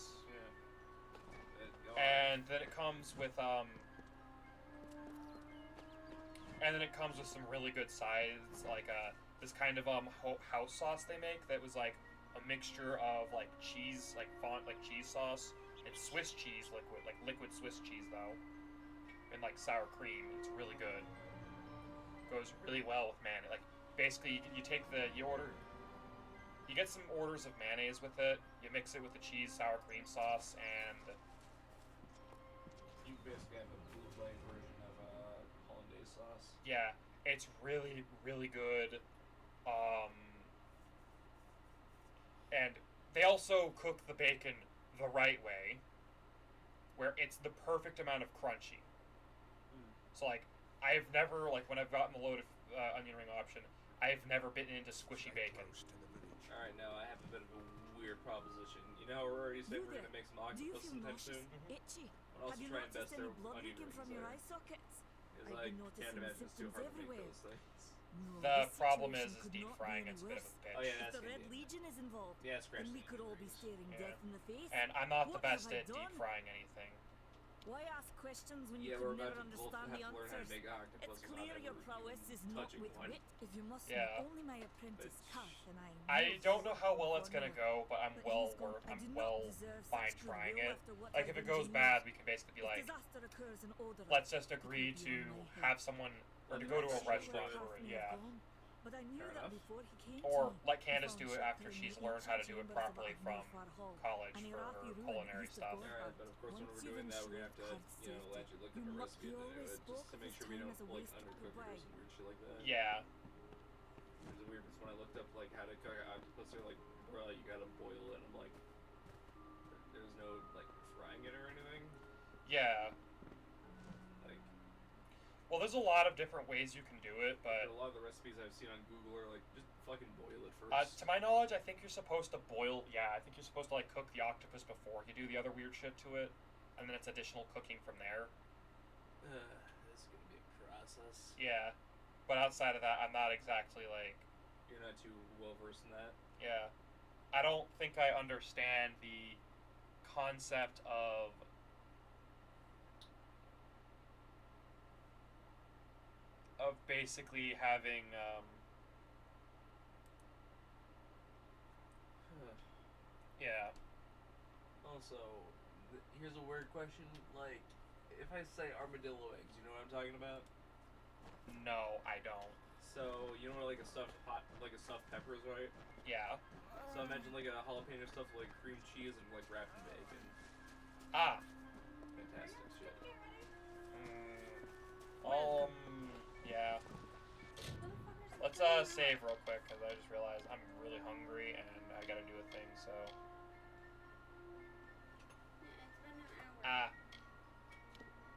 Yeah. And then it comes with some really good sides, like this kind of house sauce they make that was like a mixture of like cheese, like font, like cheese sauce. It's Swiss cheese liquid, like liquid Swiss cheese though, and like sour cream. It's really good. Goes really well with mayonnaise. Like basically, you take you get some orders of mayonnaise with it. You mix it with the cheese sour cream sauce, and you basically have a bootleg version of hollandaise sauce. Yeah, it's really, really good. And they also cook the bacon the right way, where it's the perfect amount of crunchy. So, like, I've never, like, when I've gotten the loaded onion ring option, I've never bitten into squishy bacon. Alright, now I have a bit of a weird proposition. You know, we're already saying we're going to make some octopus sometime soon. Itchy? I'll also Have you try and best noticed any their blood onion leaking rings from your there. eye sockets? Because I've I been can't noticing imagine it's too symptoms hard to make everywhere. those things. No, The this problem situation is could deep not be frying any it's a bit of a worse. bitch. Oh, yeah, If that's the gonna Red be- Legion is involved, Yeah, scratch then we the could all be rings. staring Yeah. death in the face. And I'm not the What best have I at deep done? frying anything. Why ask questions when Yeah, you we're can about never to both understand have the to learn how to answers? make octopus It's without clear your ever prowess even is not touching with one. wit. If you must Yeah. know only my apprentice But- Kath and I don't know how well it's gonna Cornwall. go, but I'm But well he's gone. I do not well deserve such fine trying goodwill it. after what Like I've if it goes engineered. bad, we can basically be If like, disaster occurs in order, let's just it agree will be to on my head. have someone or to go to a restaurant or yeah, But I knew Fair that enough. before he came or to me. let He Candace found do it shelter after in she's the learned how to ancient do it chambers of properly that from Milford Hall. college And for Iraqi her ruin culinary used to stuff. burn Alright, out. but of course when Once we're you've doing that, we're gonna have to, ensured you know, safety, actually look you at the must- recipe you and always do it, spoke just to of make his sure we time don't as a like waste undercook it or bride. some weird shit like that. Yeah, There's a weird, it's when I looked up like how to cook octopus, they're like, bro, you gotta boil it. I'm like, there's no like frying it or anything. yeah. Like, Well, there's a lot of different ways you can do it, but a lot of the recipes I've seen on Google are like, just fucking boil it first. to my knowledge, I think you're supposed to boil. Yeah, I think you're supposed to like cook the octopus before you do the other weird shit to it, and then it's additional cooking from there. This is gonna be a process. Yeah, but outside of that, I'm not exactly like. You're not too well versed in that. Yeah, I don't think I understand the concept of basically having yeah. Also, here's a weird question. Like, if I say armadillo eggs, you know what I'm talking about? No, I don't. So, you know what like a stuffed pepper is, right? Yeah. So imagine like a jalapeno stuffed like cream cheese and like wrapped in bacon. Ah. Fantastic shit. Yeah. Let's save real quick because I just realized I'm really hungry and I gotta do a thing. So. It's been an hour. Ah.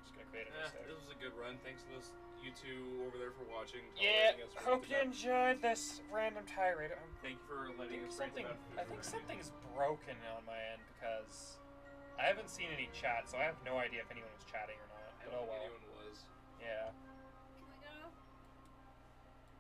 Just gonna Beta This was a good run. Thanks to those you two over there for watching. Yeah, Letting us hope rant you about- enjoyed this random tirade. Thank you for letting us rant about food. I think something's broken on my end because I haven't seen any chat, so I have no idea if anyone was chatting or not. I But don't oh think well. anyone was. Yeah.